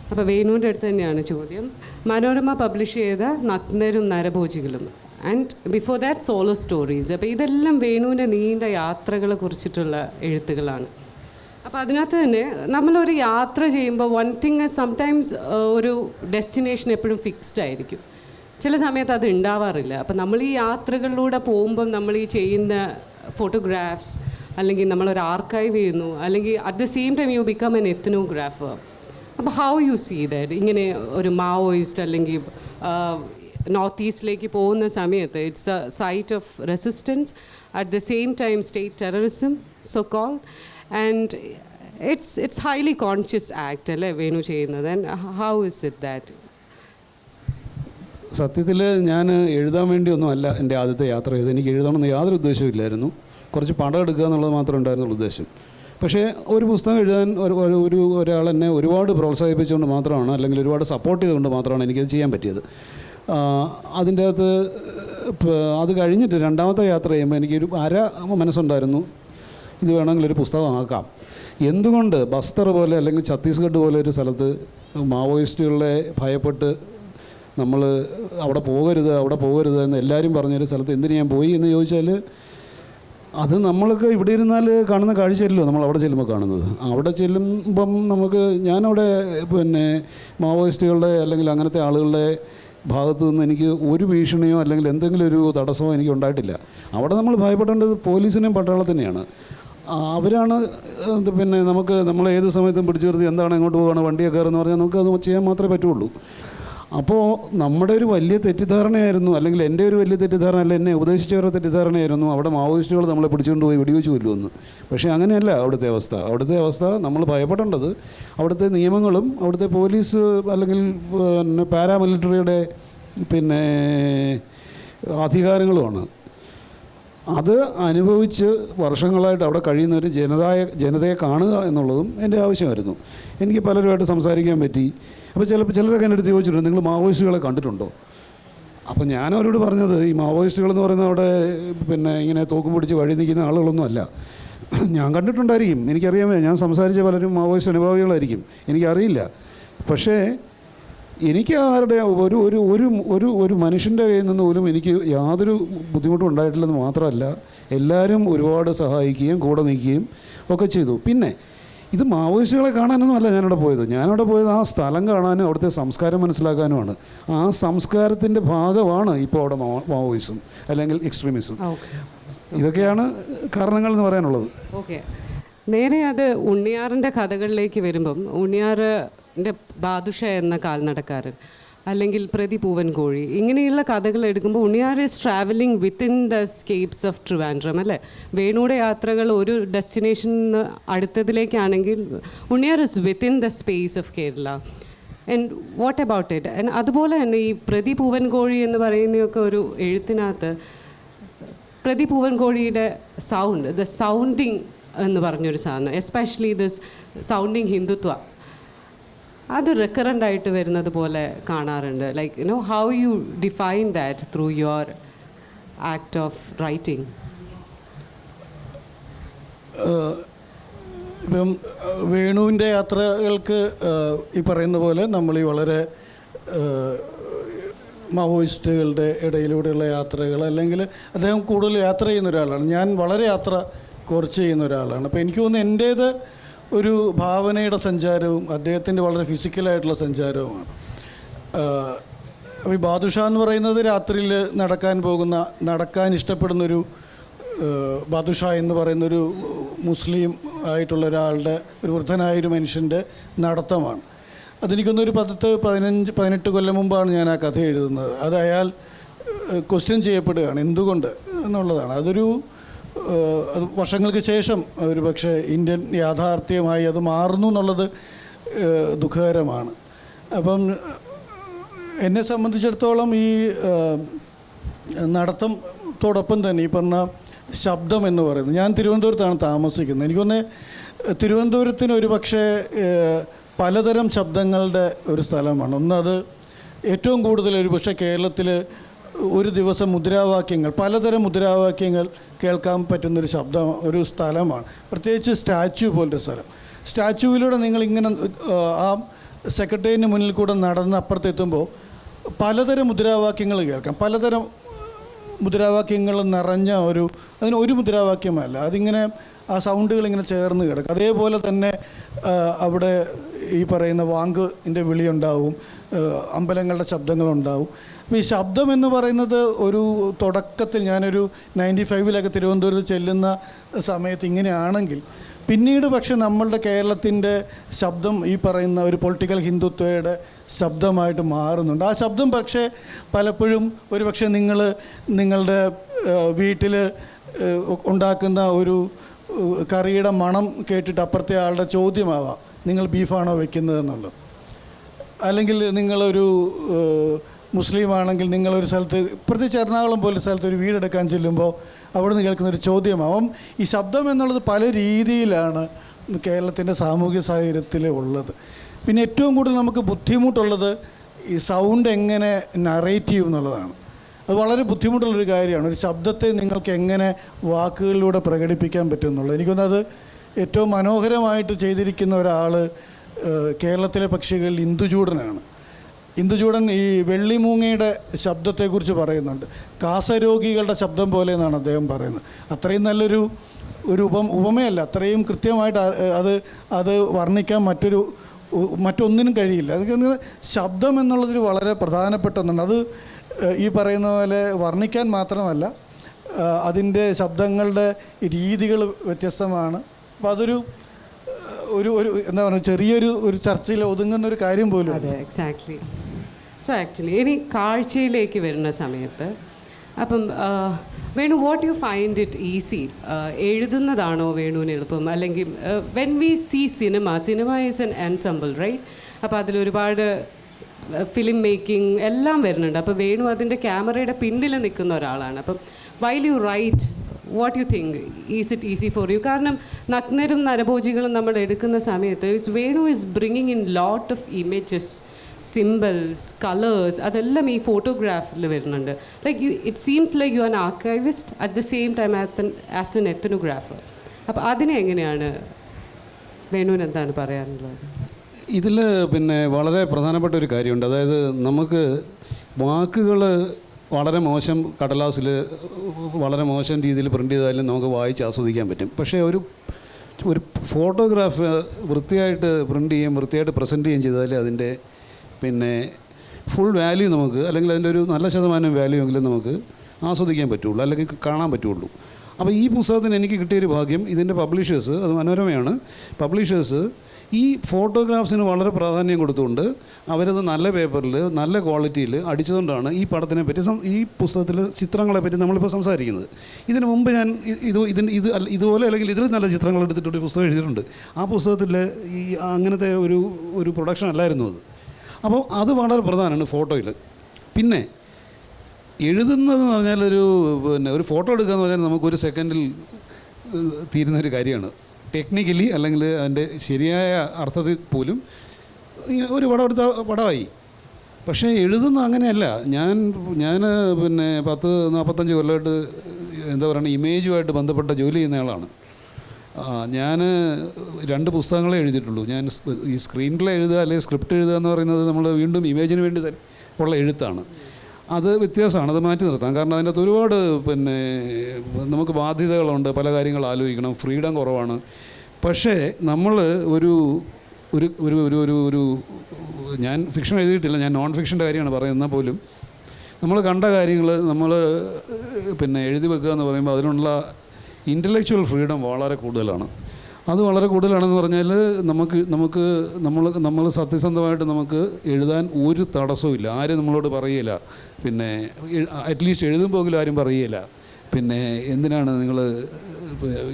അപ്പോൾ വേണുവിൻ്റെ അടുത്ത് തന്നെയാണ് ചോദ്യം. മനോരമ പബ്ലിഷ് ചെയ്ത നഗ്നരും നരഭോജികളും and before that solo stories. അപ്പോൾ ഇതെല്ലാം വേണുവിൻ്റെ നീണ്ട യാത്രകളെ കുറിച്ചിട്ടുള്ള എഴുത്തുകളാണ്. അപ്പോൾ അതിനകത്ത് തന്നെ നമ്മളൊരു യാത്ര ചെയ്യുമ്പോൾ വൺ തിങ് സംടൈംസ് ഒരു ഡെസ്റ്റിനേഷൻ എപ്പോഴും ഫിക്സ്ഡ് ആയിരിക്കും, ചില സമയത്ത് അത് ഉണ്ടാവാറില്ല. അപ്പോൾ നമ്മൾ ഈ യാത്രകളിലൂടെ പോകുമ്പം നമ്മൾ ഈ ചെയ്യുന്ന ഫോട്ടോഗ്രാഫ്സ് അല്ലെങ്കിൽ നമ്മളൊരു ആർക്കൈവ് ചെയ്യുന്നു, അല്ലെങ്കിൽ at the same time you become an ethnographer. അപ്പോൾ ഹൗ യു സീ ദാറ്റ്? ഇങ്ങനെ ഒരു മാവോയിസ്റ്റ് അല്ലെങ്കിൽ നോർത്ത് ഈസ്റ്റിലേക്ക് പോകുന്ന സമയത്ത് it's a site of resistance, at the same time state terrorism so called, and it's highly conscious act അല്ലേ വേണു ചെയ്യുന്നത്? And how is it that? സത്യത്തിൽ ഞാൻ എഴുതാൻ വേണ്ടിയൊന്നും അല്ല എൻ്റെ ആദ്യത്തെ യാത്ര ചെയ്ത്. എനിക്ക് എഴുതണമെന്ന് യാതൊരു ഉദ്ദേശവും ഇല്ലായിരുന്നു. കുറച്ച് പടം എടുക്കുക എന്നുള്ളത് മാത്രമേ ഉണ്ടായിരുന്നുള്ളൂ ഉദ്ദേശം. പക്ഷേ ഒരു പുസ്തകം എഴുതാൻ ഒരാൾ എന്നെ ഒരുപാട് പ്രോത്സാഹിപ്പിച്ചുകൊണ്ട് മാത്രമാണ്, അല്ലെങ്കിൽ ഒരുപാട് സപ്പോർട്ട് ചെയ്തുകൊണ്ട് മാത്രമാണ് എനിക്കത് ചെയ്യാൻ പറ്റിയത്. അതിൻ്റെ അകത്ത് അത് കഴിഞ്ഞിട്ട് രണ്ടാമത്തെ യാത്ര ചെയ്യുമ്പോൾ എനിക്കൊരു മനസ്സുണ്ടായിരുന്നു, ഇത് വേണമെങ്കിൽ ഒരു പുസ്തകമാക്കാം. എന്തുകൊണ്ട് ബസ്തർ പോലെ അല്ലെങ്കിൽ ഛത്തീസ്ഗഡ് പോലെ ഒരു സ്ഥലത്ത് മാവോയിസ്റ്റുകളെ ഭയപ്പെട്ട് നമ്മൾ അവിടെ പോകരുത് എന്ന് എല്ലാവരും പറഞ്ഞൊരു സ്ഥലത്ത് എന്തിനു ഞാൻ പോയി എന്ന് ചോദിച്ചാൽ, അത് നമ്മൾക്ക് ഇവിടെ ഇരുന്നാൽ കാണുന്ന കാഴ്ചയല്ലോ നമ്മൾ അവിടെ ചെല്ലുമ്പോൾ കാണുന്നത്. അവിടെ ചെല്ലുമ്പം ഞാനവിടെ പിന്നെ മാവോയിസ്റ്റുകളുടെ അല്ലെങ്കിൽ അങ്ങനത്തെ ആളുകളുടെ ഭാഗത്തു നിന്ന് എനിക്ക് ഒരു ഭീഷണിയോ അല്ലെങ്കിൽ എന്തെങ്കിലും ഒരു തടസ്സമോ എനിക്ക് ഉണ്ടായിട്ടില്ല. അവിടെ നമ്മൾ ഭയപ്പെടേണ്ടത് പോലീസിനെയും പട്ടാളത്തിനെയാണ്. അവരാണ് പിന്നെ നമ്മൾ ഏത് സമയത്തും പിടിച്ചു നിർത്തി എന്താണ് എങ്ങോട്ട് പോവുകയാണ് വണ്ടിയൊക്കെ കയറുമെന്ന് പറഞ്ഞാൽ നമുക്ക് അത് ചെയ്യാൻ മാത്രമേ പറ്റുള്ളൂ. അപ്പോൾ നമ്മുടെ ഒരു വലിയ തെറ്റിദ്ധാരണയായിരുന്നു, അല്ലെങ്കിൽ എൻ്റെ ഒരു വലിയ തെറ്റിദ്ധാരണ അല്ല, എന്നെ ഉപദേശിച്ചവരുടെ തെറ്റിദ്ധാരണയായിരുന്നു അവിടെ മാവോയിസ്റ്റുകൾ നമ്മളെ പിടിച്ചുകൊണ്ട് പോയി വെടിവെച്ച് കൊല്ലുമെന്ന്. പക്ഷേ അങ്ങനെയല്ല അവിടുത്തെ അവസ്ഥ. നമ്മൾ ഭയപ്പെടേണ്ടത് അവിടുത്തെ നിയമങ്ങളും അവിടുത്തെ പോലീസ് അല്ലെങ്കിൽ പിന്നെ പാരാമിലിറ്ററിയുടെ പിന്നെ അധികാരങ്ങളുമാണ്. അത് അനുഭവിച്ച് വർഷങ്ങളായിട്ട് അവിടെ കഴിയുന്ന ഒരു ജനതയെ കാണുക എന്നുള്ളതും എൻ്റെ ആവശ്യമായിരുന്നു. എനിക്ക് പലരുമായിട്ട് സംസാരിക്കാൻ പറ്റി. അപ്പോൾ ചിലരൊക്കെ എൻ്റെ അടുത്ത് ചോദിച്ചിട്ടുണ്ട്, നിങ്ങൾ മാവോയിസ്റ്റുകളെ കണ്ടിട്ടുണ്ടോ? അപ്പോൾ ഞാൻ അവരോട് പറഞ്ഞത്, ഈ മാവോയിസ്റ്റുകളെന്ന് പറയുന്നത് അവിടെ പിന്നെ ഇങ്ങനെ തോക്കും പിടിച്ച് വഴി നിൽക്കുന്ന ആളുകളൊന്നും അല്ല. ഞാൻ കണ്ടിട്ടുണ്ടായിരിക്കും, എനിക്കറിയാമേ, ഞാൻ സംസാരിച്ച പലരും മാവോയിസ്റ്റ് അനുഭാവികളായിരിക്കും, എനിക്കറിയില്ല. പക്ഷേ എനിക്ക് ആരുടെ ഒരു മനുഷ്യൻ്റെ കയ്യിൽ നിന്ന് പോലും എനിക്ക് യാതൊരു ബുദ്ധിമുട്ടും ഉണ്ടായിട്ടില്ലെന്ന് മാത്രമല്ല, എല്ലാവരും ഒരുപാട് സഹായിക്കുകയും കൂടെ നിൽക്കുകയും ഒക്കെ ചെയ്തു. പിന്നെ ഇത് മാവോയിസ്റ്റുകളെ കാണാനൊന്നും അല്ല ഞാനവിടെ പോയത് ആ സ്ഥലം കാണാനും അവിടുത്തെ സംസ്കാരം മനസ്സിലാക്കാനുമാണ്. ആ സംസ്കാരത്തിൻ്റെ ഭാഗമാണ് ഇപ്പോൾ അവിടെ മാവോയിസം അല്ലെങ്കിൽ എക്സ്ട്രീമിസം. ഇതൊക്കെയാണ് കാരണങ്ങൾ എന്ന് പറയാനുള്ളത്. ഓക്കെ, നേരെ അത് ഉണ്ണിയാറിൻ്റെ കഥകളിലേക്ക് വരുമ്പം, ഉണ്ണിയാറിൻ്റെ ബാദുഷ എന്ന കാൽനടക്കാരൻ അല്ലെങ്കിൽ പ്രതി പൂവൻകോഴി ഇങ്ങനെയുള്ള കഥകൾ എടുക്കുമ്പോൾ Unniyar is travelling within the scapes of Trivandrum അല്ലേ? വേണുയുടെ യാത്രകൾ ഒരു ഡെസ്റ്റിനേഷൻ അടുത്തതിലേക്കാണെങ്കിൽ Unniyar is within the space of Kerala. And what about it? And അതുപോലെ തന്നെ ഈ പ്രതി പൂവൻകോഴി എന്ന് പറയുന്നതൊക്കെ ഒരു എഴുത്തിനകത്ത് പ്രതി പൂവൻകോഴിയുടെ സൗണ്ട്, ദ സൗണ്ടിങ് എന്ന് പറഞ്ഞൊരു സാധനം, എസ്പെഷ്യലി ദിസ് സൗണ്ടിങ് ഹിന്ദുത്വ, അത് റിക്കറൻ്റ് ആയിട്ട് വരുന്നത് പോലെ കാണാറുണ്ട്. Like you know, how you define that through your act of writing? ഇപ്പം വേണുവിൻ്റെ യാത്രകൾക്ക് ഈ പറയുന്ന പോലെ നമ്മൾ ഈ വളരെ മാവോയിസ്റ്റുകളുടെ ഇടയിലൂടെയുള്ള യാത്രകൾ, അല്ലെങ്കിൽ അദ്ദേഹം കൂടുതൽ യാത്ര ചെയ്യുന്ന ഒരാളാണ്. ഞാൻ വളരെ യാത്ര കുറച്ച് ചെയ്യുന്ന ഒരാളാണ്. അപ്പോൾ എനിക്ക് തോന്നുന്നു എൻ്റേത് ഒരു ഭാവനയുടെ സഞ്ചാരവും അദ്ദേഹത്തിൻ്റെ വളരെ ഫിസിക്കലായിട്ടുള്ള സഞ്ചാരവുമാണ്. അപ്പോൾ ഈ ബാദുഷ എന്ന് പറയുന്നത് രാത്രിയിൽ നടക്കാൻ ഇഷ്ടപ്പെടുന്നൊരു ബാദുഷ എന്ന് പറയുന്നൊരു മുസ്ലിം ആയിട്ടുള്ള ഒരാളുടെ, ഒരു വൃദ്ധനായൊരു മനുഷ്യൻ്റെ നടത്തമാണ്. അതെനിക്കൊന്നൊരു 15-18 കൊല്ലം മുമ്പാണ് ഞാൻ ആ കഥ എഴുതുന്നത്. അത് അയാൾ ക്വസ്റ്റ്യൻ ചെയ്യപ്പെടുകയാണ് എന്തുകൊണ്ട് എന്നുള്ളതാണ്. അത് വർഷങ്ങൾക്ക് ശേഷം ഒരു പക്ഷേ ഇന്ത്യൻ യാഥാർത്ഥ്യമായി അത് മാറുന്നു എന്നുള്ളത് ദുഃഖകരമാണ്. അപ്പം എന്നെ സംബന്ധിച്ചിടത്തോളം ഈ നടത്തത്തോടൊപ്പം തന്നെ ഈ പറഞ്ഞ ശബ്ദം എന്ന് പറയുന്നത്, ഞാൻ തിരുവനന്തപുരത്താണ് താമസിക്കുന്നത്. എനിക്കൊന്ന് തിരുവനന്തപുരത്തിന് ഒരു പക്ഷേ പലതരം ശബ്ദങ്ങളുടെ ഒരു സ്ഥലമാണ്. ഒന്നത് ഏറ്റവും കൂടുതൽ ഒരു പക്ഷേ കേരളത്തിൽ ഒരു ദിവസം മുദ്രാവാക്യങ്ങൾ, പലതരം മുദ്രാവാക്യങ്ങൾ കേൾക്കാൻ പറ്റുന്നൊരു ഒരു സ്ഥലമാണ്. പ്രത്യേകിച്ച് സ്റ്റാച്യു പോലൊരു സ്ഥലം. സ്റ്റാച്യുവിലൂടെ നിങ്ങളിങ്ങനെ ആ സെക്രട്ടേറിയറ്റിന് മുന്നിൽ കൂടെ നടന്ന് അപ്പുറത്തെത്തുമ്പോൾ പലതരം മുദ്രാവാക്യങ്ങൾ കേൾക്കാം. പലതരം മുദ്രാവാക്യങ്ങൾ നിറഞ്ഞ അതിന് ഒരു മുദ്രാവാക്യമല്ല, അതിങ്ങനെ ആ സൗണ്ടുകൾ ഇങ്ങനെ ചേർന്ന് കിടക്കും. അതേപോലെ തന്നെ അവിടെ ഈ പറയുന്ന വാങ്കിൻ്റെ വിളിയുണ്ടാവും, അമ്പലങ്ങളുടെ ശബ്ദങ്ങളുണ്ടാവും. അപ്പോൾ ഈ ശബ്ദം എന്ന് പറയുന്നത് ഒരു തുടക്കത്തിൽ ഞാനൊരു 95-ലൊക്കെ തിരുവനന്തപുരത്ത് ചെല്ലുന്ന സമയത്ത് ഇങ്ങനെയാണെങ്കിൽ, പിന്നീട് പക്ഷെ നമ്മളുടെ കേരളത്തിൻ്റെ ശബ്ദം ഈ പറയുന്ന ഒരു പൊളിറ്റിക്കൽ ഹിന്ദുത്വയുടെ ശബ്ദമായിട്ട് മാറുന്നുണ്ട്. ആ ശബ്ദം പക്ഷേ പലപ്പോഴും ഒരു പക്ഷേ നിങ്ങളുടെ വീട്ടിൽ ഉണ്ടാക്കുന്ന ഒരു കറിയുടെ മണം കേട്ടിട്ട് അപ്പുറത്തെ ആളുടെ ചോദ്യമാവാം, നിങ്ങൾ ബീഫാണോ വെക്കുന്നതെന്നുള്ളത്. അല്ലെങ്കിൽ നിങ്ങളൊരു മുസ്ലിം ആണെങ്കിൽ നിങ്ങളൊരു സ്ഥലത്ത്, പ്രത്യേകിച്ച് എറണാകുളം പോലെ സ്ഥലത്ത് ഒരു വീടെടുക്കാൻ ചെല്ലുമ്പോൾ അവിടെ നിന്ന് കേൾക്കുന്നൊരു ചോദ്യമാവും. ഈ ശബ്ദം എന്നുള്ളത് പല രീതിയിലാണ് കേരളത്തിൻ്റെ സാമൂഹ്യ സാഹചര്യത്തിൽ ഉള്ളത്. പിന്നെ ഏറ്റവും കൂടുതൽ നമുക്ക് ബുദ്ധിമുട്ടുള്ളത് ഈ സൗണ്ട് എങ്ങനെ നറേറ്റീവ് എന്നുള്ളതാണ്. അത് വളരെ ബുദ്ധിമുട്ടുള്ളൊരു കാര്യമാണ്. ഒരു ശബ്ദത്തെ നിങ്ങൾക്ക് എങ്ങനെ വാക്കുകളിലൂടെ പ്രകടിപ്പിക്കാൻ പറ്റും എന്നുള്ളത്. എനിക്കൊന്നത് ഏറ്റവും മനോഹരമായിട്ട് ചെയ്തിരിക്കുന്ന ഒരാൾ കേരളത്തിലെ പക്ഷികളിൽ ഇന്ദുചൂടനാണ്. ഇന്ദുചൂടൻ ഈ വെള്ളിമൂങ്ങയുടെ ശബ്ദത്തെക്കുറിച്ച് പറയുന്നുണ്ട്. കാസരോഗികളുടെ ശബ്ദം പോലെ എന്നാണ് അദ്ദേഹം പറയുന്നത്. അത്രയും നല്ലൊരു ഉപമയല്ല, അത്രയും കൃത്യമായിട്ട് അത് വർണ്ണിക്കാൻ മറ്റൊന്നിനും കഴിയില്ല. അതൊക്കെ ശബ്ദം എന്നുള്ളതൊരു വളരെ പ്രധാനപ്പെട്ട ഒന്നാണ്. അത് ഈ പറയുന്ന പോലെ വർണ്ണിക്കാൻ മാത്രമല്ല, അതിൻ്റെ ശബ്ദങ്ങളുടെ രീതികൾ വ്യത്യസ്തമാണ്. അപ്പോൾ അതൊരു എന്താ പറയുക, ചെറിയൊരു ചർച്ചയിൽ ഒതുങ്ങുന്നൊരു കാര്യം പോലും. അതെ, എക്സാക്ട്ലി. സോ ആക്ച്വലി ഇനി കാഴ്ചയിലേക്ക് വരുന്ന സമയത്ത് അപ്പം Venu, what you find it easy? എഴുതുന്നതാണോ വേണുവിന് എളുപ്പം, അല്ലെങ്കിൽ when we see cinema is an ensemble, right? അപ്പോൾ അതിലൊരുപാട് ഫിലിം മേക്കിംഗ് എല്ലാം വരുന്നുണ്ട്. അപ്പോൾ വേണു അതിൻ്റെ ക്യാമറയുടെ പിന്നിൽ നിൽക്കുന്ന ഒരാളാണ്. അപ്പം while you write, what you think, is it easy for you? കാരണം നഗ്നരും നരഭോജികളും നമ്മൾ എടുക്കുന്ന സമയത്ത് Venu is bringing in lot of images, symbols, colours, അതെല്ലാം ഈ ഫോട്ടോഗ്രാഫിൽ വരുന്നുണ്ട്. Like it seems like you an archivist at the same time as an ethnographer. അപ്പോൾ അതിനെ എങ്ങനെയാണ്, വേണുവിന് എന്താണ് പറയാനുള്ളത്? ഇതിൽ പിന്നെ വളരെ പ്രധാനപ്പെട്ട ഒരു കാര്യമുണ്ട്. അതായത് നമുക്ക് വാക്കുകൾ വളരെ മോശം കടലാസിൽ വളരെ മോശം രീതിയിൽ പ്രിൻ്റ് ചെയ്താലും നമുക്ക് വായിച്ച് ആസ്വദിക്കാൻ പറ്റും. പക്ഷേ ഒരു ഫോട്ടോഗ്രാഫ് വൃത്തിയായിട്ട് പ്രിൻ്റ് ചെയ്യുകയും വൃത്തിയായിട്ട് പ്രസൻറ്റ് ചെയ്യുകയും ചെയ്താൽ അതിൻ്റെ പിന്നെ ഫുൾ വാല്യൂ നമുക്ക്, അല്ലെങ്കിൽ അതിൻ്റെ ഒരു നല്ല ശതമാനം വാല്യൂ എങ്കിലും നമുക്ക് ആസ്വദിക്കാൻ പറ്റുള്ളൂ, അല്ലെങ്കിൽ കാണാൻ പറ്റുള്ളൂ. അപ്പോൾ ഈ പുസ്തകത്തിന് എനിക്ക് കിട്ടിയൊരു ഭാഗ്യം, ഇതിൻ്റെ പബ്ലിഷേഴ്സ്, അത് മനോരമയാണ്, പബ്ലിഷേഴ്സ് ഈ ഫോട്ടോഗ്രാഫ്സിന് വളരെ പ്രാധാന്യം കൊടുത്തുകൊണ്ട് അവരത് നല്ല പേപ്പറിൽ നല്ല ക്വാളിറ്റിയിൽ അടിച്ചതുകൊണ്ടാണ് ഈ പടത്തിനെ പറ്റി, ഈ പുസ്തകത്തിൽ ചിത്രങ്ങളെ പറ്റി നമ്മളിപ്പോൾ സംസാരിക്കുന്നത്. ഇതിനു മുമ്പ് ഞാൻ ഇതുപോലെ അല്ലെങ്കിൽ ഇതിൽ നല്ല ചിത്രങ്ങൾ എടുത്തിട്ടൊരു പുസ്തകം എഴുതിയിട്ടുണ്ട്. ആ പുസ്തകത്തിൽ ഈ അങ്ങനത്തെ ഒരു പ്രൊഡക്ഷൻ അല്ലായിരുന്നു അത്. അപ്പോൾ അത് വളരെ പ്രധാനമാണ് ഫോട്ടോയിൽ. പിന്നെ എഴുതുന്നതെന്ന് പറഞ്ഞാൽ ഒരു ഫോട്ടോ എടുക്കുക എന്ന് പറഞ്ഞാൽ നമുക്കൊരു സെക്കൻഡിൽ തീരുന്നൊരു കാര്യമാണ് ടെക്നിക്കലി, അല്ലെങ്കിൽ അതിൻ്റെ ശരിയായ അർത്ഥത്തിൽ പോലും ഒരു പടം എടുത്ത പടമായി. പക്ഷേ എഴുതുന്ന അങ്ങനെയല്ല. ഞാൻ പിന്നെ 40-45 കൊല്ലമായിട്ട് എന്താ പറയുക, ഇമേജുമായിട്ട് ബന്ധപ്പെട്ട ജോലി ചെയ്യുന്ന ആളാണ്. ഞാൻ 2 പുസ്തകങ്ങളെ എഴുതിയിട്ടുള്ളൂ. ഞാൻ ഈ സ്ക്രീൻ പ്ലേ എഴുതുക അല്ലെങ്കിൽ സ്ക്രിപ്റ്റ് എഴുതുക എന്ന് പറയുന്നത് നമ്മൾ വീണ്ടും ഇമേജിന് വേണ്ടി ഉള്ള എഴുത്താണ്. അത് വ്യത്യാസമാണ്, അത് മാറ്റി നിർത്താം. കാരണം അതിനകത്ത് ഒരുപാട് പിന്നെ നമുക്ക് ബാധ്യതകളുണ്ട്, പല കാര്യങ്ങൾ ആലോചിക്കണം, ഫ്രീഡം കുറവാണ്. പക്ഷേ നമ്മൾ ഒരു ഞാൻ ഫിക്ഷൻ എഴുതിയിട്ടില്ല, ഞാൻ നോൺ ഫിക്ഷൻ്റെ കാര്യമാണ് പറയുന്നത്. പോലും നമ്മൾ കണ്ട കാര്യങ്ങൾ നമ്മൾ പിന്നെ എഴുതി വെക്കുക എന്ന് പറയുമ്പോൾ അതിനുള്ള ഇൻ്റലക്ച്വൽ ഫ്രീഡം വളരെ കൂടുതലാണ്. അത് വളരെ കൂടുതലാണെന്ന് പറഞ്ഞാൽ നമ്മൾ സത്യസന്ധമായിട്ട് നമുക്ക് എഴുതാൻ ഒരു തടസ്സവും ഇല്ല. ആരും നമ്മളോട് പറയുകയില്ല, പിന്നെ അറ്റ്ലീസ്റ്റ് എഴുതുമ്പോഴെങ്കിലും ആരും പറയുകയില്ല പിന്നെ എന്തിനാണ് നിങ്ങൾ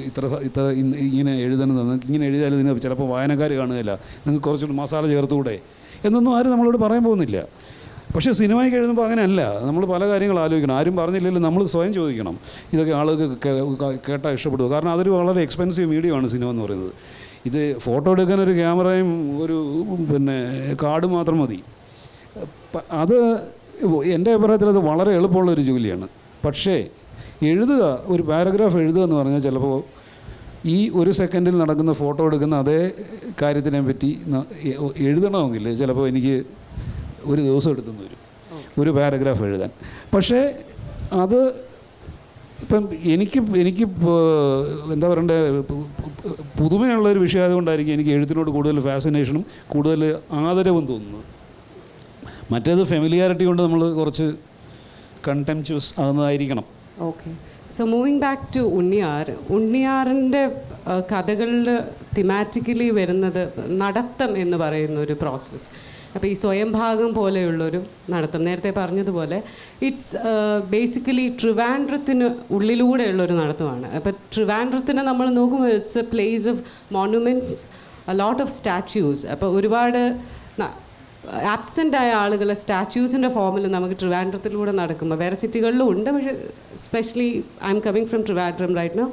ഇത്ര ഇങ്ങനെ എഴുതണത്, നിങ്ങൾക്ക് ഇങ്ങനെ എഴുതിയാൽ ഇതിന് ചിലപ്പോൾ വായനക്കാർ കാണുകയില്ല, നിങ്ങൾക്ക് കുറച്ചുകൂടി മസാല ചേർത്തുകൂടെ എന്നൊന്നും ആരും നമ്മളോട് പറയാൻ പോകുന്നില്ല. പക്ഷേ സിനിമയ്ക്ക് എഴുതുമ്പോൾ അങ്ങനെയല്ല. നമ്മൾ പല കാര്യങ്ങൾ ആലോചിക്കണം. ആരും പറഞ്ഞില്ലെങ്കിലും നമ്മൾ സ്വയം ചോദിക്കണം, ഇതൊക്കെ ആളുകൾക്ക് കേട്ടാൽ ഇഷ്ടപ്പെടുക. കാരണം അതൊരു വളരെ എക്സ്പെൻസീവ് മീഡിയമാണ് സിനിമ എന്ന് പറയുന്നത്. ഇത് ഫോട്ടോ എടുക്കാൻ ഒരു ക്യാമറയും ഒരു പിന്നെ കാർഡ് മാത്രം മതി. അത് എൻ്റെ അഭിപ്രായത്തിൽ അത് വളരെ എളുപ്പമുള്ളൊരു ജോലിയാണ്. പക്ഷേ എഴുതുക, ഒരു പാരഗ്രാഫ് എഴുതുക എന്ന് പറഞ്ഞാൽ ചിലപ്പോൾ ഈ ഒരു സെക്കൻഡിൽ നടക്കുന്ന ഫോട്ടോ എടുക്കുന്ന അതേ കാര്യത്തിനെ പറ്റി എഴുതണമെങ്കിൽ ചിലപ്പോൾ എനിക്ക് ഒരു ദിവസം എടുത്തെന്ന് വരും ഒരു പാരഗ്രാഫ് എഴുതാൻ. പക്ഷേ അത് ഇപ്പം എനിക്ക് എന്താ പറയണ്ടേ, പുതുമയുള്ളൊരു വിഷയമായതുകൊണ്ടായിരിക്കും എനിക്ക് എഴുത്തിനോട് കൂടുതൽ ഫാസിനേഷനും കൂടുതൽ ആദരവും തോന്നുന്നത്. മറ്റേത് ഫെമിലിയാരിറ്റി കൊണ്ട് നമ്മൾ കുറച്ച് കണ്ടംപ്ച്വസ് ആകുന്നതായിരിക്കണം. Okay, so moving back to ഉണ്ണിയാറിൻ്റെ കഥകളിൽ തിമാറ്റിക്കലി വരുന്നത് നടത്തം എന്ന് പറയുന്ന ഒരു പ്രോസസ്സ്. അപ്പോൾ ഈ സ്വയംഭാഗം പോലെയുള്ളൊരു നടത്തം, നേരത്തെ പറഞ്ഞതുപോലെ ഇറ്റ്സ് ബേസിക്കലി ട്രിവാൻഡ്രത്തിന് ഉള്ളിലൂടെയുള്ളൊരു നടത്തമാണ്. അപ്പോൾ ട്രിവാൻഡ്രത്തിന് നമ്മൾ നോക്കുമ്പോൾ it's A place of monuments, a lot of statues. അപ്പോൾ ഒരുപാട് ആബ്സെൻ്റ് ആയ ആളുകളെ സ്റ്റാച്യൂസിൻ്റെ ഫോമിൽ നമുക്ക് ട്രിവാൻഡ്രത്തിലൂടെ നടക്കുമ്പോൾ, വേറെ സിറ്റികളിലും ഉണ്ട്, പക്ഷേ specially I am coming from Trivandrum right now.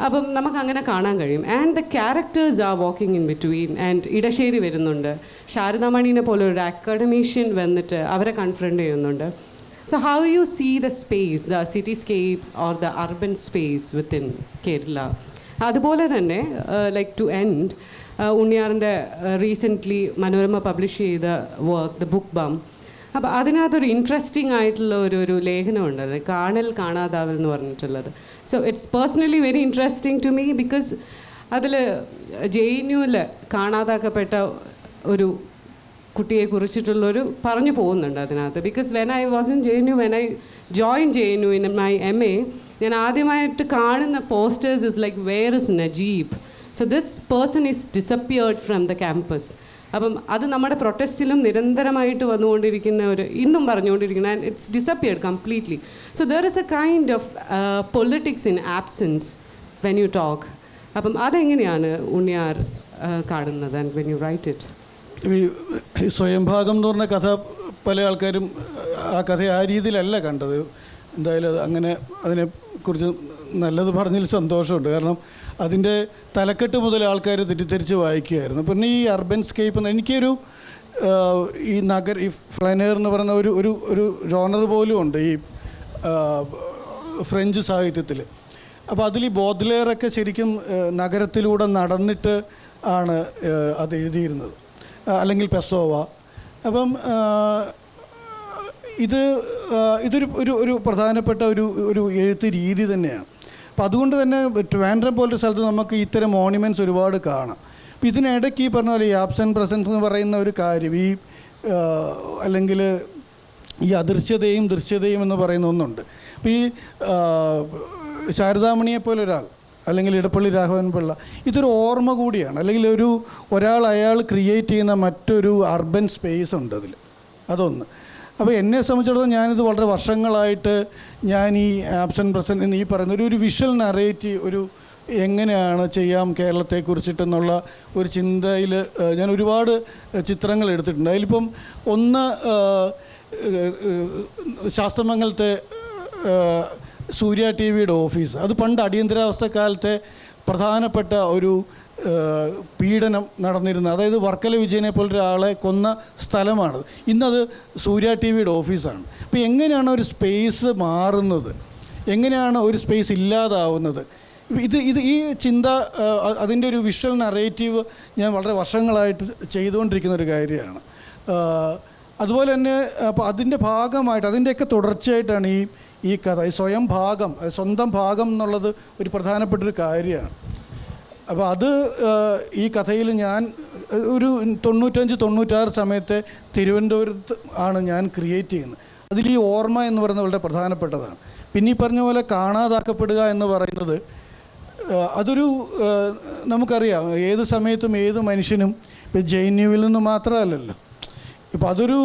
അപ്പം നമുക്ക് അങ്ങനെ കാണാൻ കഴിയും. And the characters are walking in between. And Edasseri വരുന്നുണ്ട്, ശാരദാമണീനെ പോലെ ഒരു അക്കാഡമീഷ്യൻ വന്നിട്ട് അവരെ കൺഫ്രണ്ട് ചെയ്യുന്നുണ്ട്. So how you see the space, the cityscape or the urban space within Kerala? അതുപോലെ തന്നെ ലൈക്ക് ടു എൻഡ്, ഉണ്ണിയാറിൻ്റെ റീസെൻ്റ്ലി മനോരമ പബ്ലിഷ് ചെയ്ത വർക്ക് ദ ബുക്ക് ബം. അപ്പോൾ അതിനകത്തൊരു ഇൻട്രസ്റ്റിംഗ് ആയിട്ടുള്ള ഒരു ലേഖനമുണ്ട്, കാണൽ കാണാതാവൽ എന്ന് പറഞ്ഞിട്ടുള്ളത്. So it's personally very interesting to me because അതിൽ JNUവിൽ കാണാതാക്കപ്പെട്ട ഒരു കുട്ടിയെ കുറിച്ചിട്ടുള്ളൊരു പറഞ്ഞു പോകുന്നുണ്ട് അതിനകത്ത്. Because when I was in JNU, when I join JNU in my MA, ഞാൻ ആദ്യമായിട്ട് കാണുന്ന posters is like where is Najeeb. So this person is disappeared from the campus. അപ്പം അത് നമ്മുടെ പ്രൊട്ടസ്റ്റിലും നിരന്തരമായിട്ട് വന്നുകൊണ്ടിരിക്കുന്ന ഇന്നും പറഞ്ഞുകൊണ്ടിരിക്കുന്ന, and it's disappeared completely. So there is a kind of politics in absence when you talk. അപ്പം അതെങ്ങനെയാണ് ഉണ്ണിയാർ കാണുന്നത് and when you write it? ഈ സ്വയംഭാഗം എന്ന് പറഞ്ഞ കഥ പല ആൾക്കാരും ആ കഥ ആ രീതിയിലല്ല കണ്ടത്. എന്തായാലും അങ്ങനെ അതിനെക്കുറിച്ച് നല്ലത് പറഞ്ഞതിൽ സന്തോഷമുണ്ട്. കാരണം അതിൻ്റെ തലക്കെട്ട് മുതൽ ആൾക്കാർ തെറ്റിദ്ധരിച്ച് വായിക്കുകയായിരുന്നു. പിന്നെ ഈ അർബൻ സ്കേപ്പ് എനിക്കൊരു ഈ ഈ ഫ്ലനേർ എന്ന് പറയുന്ന ഒരു ജോണർ പോലും ഉണ്ട് ഈ ഫ്രഞ്ച് സാഹിത്യത്തിൽ. അപ്പോൾ അതിൽ ഈ ബോദ്ലെയറൊക്കെ ശരിക്കും നഗരത്തിലൂടെ നടന്നിട്ട് ആണ് അത് എഴുതിയിരുന്നത്, അല്ലെങ്കിൽ പെസോവ. അപ്പം ഇതൊരു പ്രധാനപ്പെട്ട ഒരു എഴുത്ത് രീതി തന്നെയാണ്. അപ്പോൾ അതുകൊണ്ട് തന്നെ ട്രിവാൻഡ്രം പോലൊരു സ്ഥലത്ത് നമുക്ക് ഇത്തരം മോണ്യുമെൻറ്റ്സ് ഒരുപാട് കാണാം. അപ്പോൾ ഇതിനിടയ്ക്ക് ഈ പറഞ്ഞ പോലെ ഈ ആബ്സെൻറ്റ് പ്രസൻസ് എന്ന് പറയുന്ന ഒരു കാര്യം, ഈ അല്ലെങ്കിൽ ഈ അദൃശ്യതയും ദൃശ്യതയും എന്ന് പറയുന്ന ഒന്നുണ്ട്. അപ്പോൾ ഈ ശാരദാമണിയെപ്പോലെ ഒരാൾ, അല്ലെങ്കിൽ ഇടപ്പള്ളി രാഘവൻ പിള്ള, ഇതൊരു ഓർമ്മ കൂടിയാണ്. അല്ലെങ്കിൽ അയാൾ ക്രിയേറ്റ് ചെയ്യുന്ന മറ്റൊരു അർബൻ സ്പേസ് ഉണ്ട് അതിൽ, അതൊന്ന്. അപ്പോൾ എന്നെ സംബന്ധിച്ചിടത്തോളം ഞാനിത് വളരെ വർഷങ്ങളായിട്ട് ഞാൻ ഈ ആബ്സെൻറ്റ് പ്രസൻറ്റ് എന്ന് ഈ പറയുന്ന ഒരു വിഷ്വൽ നറേറ്റീവ് എങ്ങനെയാണ് ചെയ്യാം കേരളത്തെക്കുറിച്ചിട്ടെന്നുള്ള ഒരു ചിന്തയിൽ ഞാൻ ഒരുപാട് ചിത്രങ്ങൾ എടുത്തിട്ടുണ്ട്. അതിലിപ്പം ഒന്ന് ശാസ്ത്രമംഗലത്തെ സൂര്യ TV-യുടെ ഓഫീസ്. അത് പണ്ട് അടിയന്തരാവസ്ഥ കാലത്തെ പ്രധാനപ്പെട്ട ഒരു പീഡനം നടന്നിരുന്ന, അതായത് വർക്കല വിജയനെ പോലൊരാളെ കൊന്ന സ്ഥലമാണ്. ഇന്നത് സൂര്യ TV-യുടെ ഓഫീസാണ്. അപ്പോൾ എങ്ങനെയാണ് ഒരു സ്പേസ് മാറുന്നത്, എങ്ങനെയാണ് ഒരു സ്പേസ് ഇല്ലാതാവുന്നത്, ഈ ചിന്ത, അതിൻ്റെ ഒരു വിഷ്വൽ നറേറ്റീവ് ഞാൻ വളരെ വർഷങ്ങളായിട്ട് ചെയ്തുകൊണ്ടിരിക്കുന്ന ഒരു കാര്യമാണ്. അതുപോലെ തന്നെ അപ്പോൾ അതിൻ്റെ ഭാഗമായിട്ട്, അതിൻ്റെയൊക്കെ തുടർച്ചയായിട്ടാണ് ഈ കഥ. ഈ സ്വന്തം ഭാഗം എന്നുള്ളത് ഒരു പ്രധാനപ്പെട്ടൊരു കാര്യമാണ്. അപ്പോൾ അത് ഈ കഥയിൽ ഞാൻ ഒരു 95-96 സമയത്തെ തിരുവനന്തപുരത്ത് ആണ് ഞാൻ ക്രിയേറ്റ് ചെയ്യുന്നത്. അതിൽ ഈ ഓർമ്മ എന്ന് പറയുന്നത് വളരെ പ്രധാനപ്പെട്ടതാണ്. പിന്നെ ഈ പറഞ്ഞ പോലെ കാണാതാക്കപ്പെടുക എന്ന് പറയുന്നത് അതൊരു നമുക്കറിയാം ഏത് സമയത്തും ഏത് മനുഷ്യനും ഇപ്പോൾ JNUവിൽ നിന്ന് മാത്രമല്ലല്ലോ. ഇപ്പോൾ അതൊരു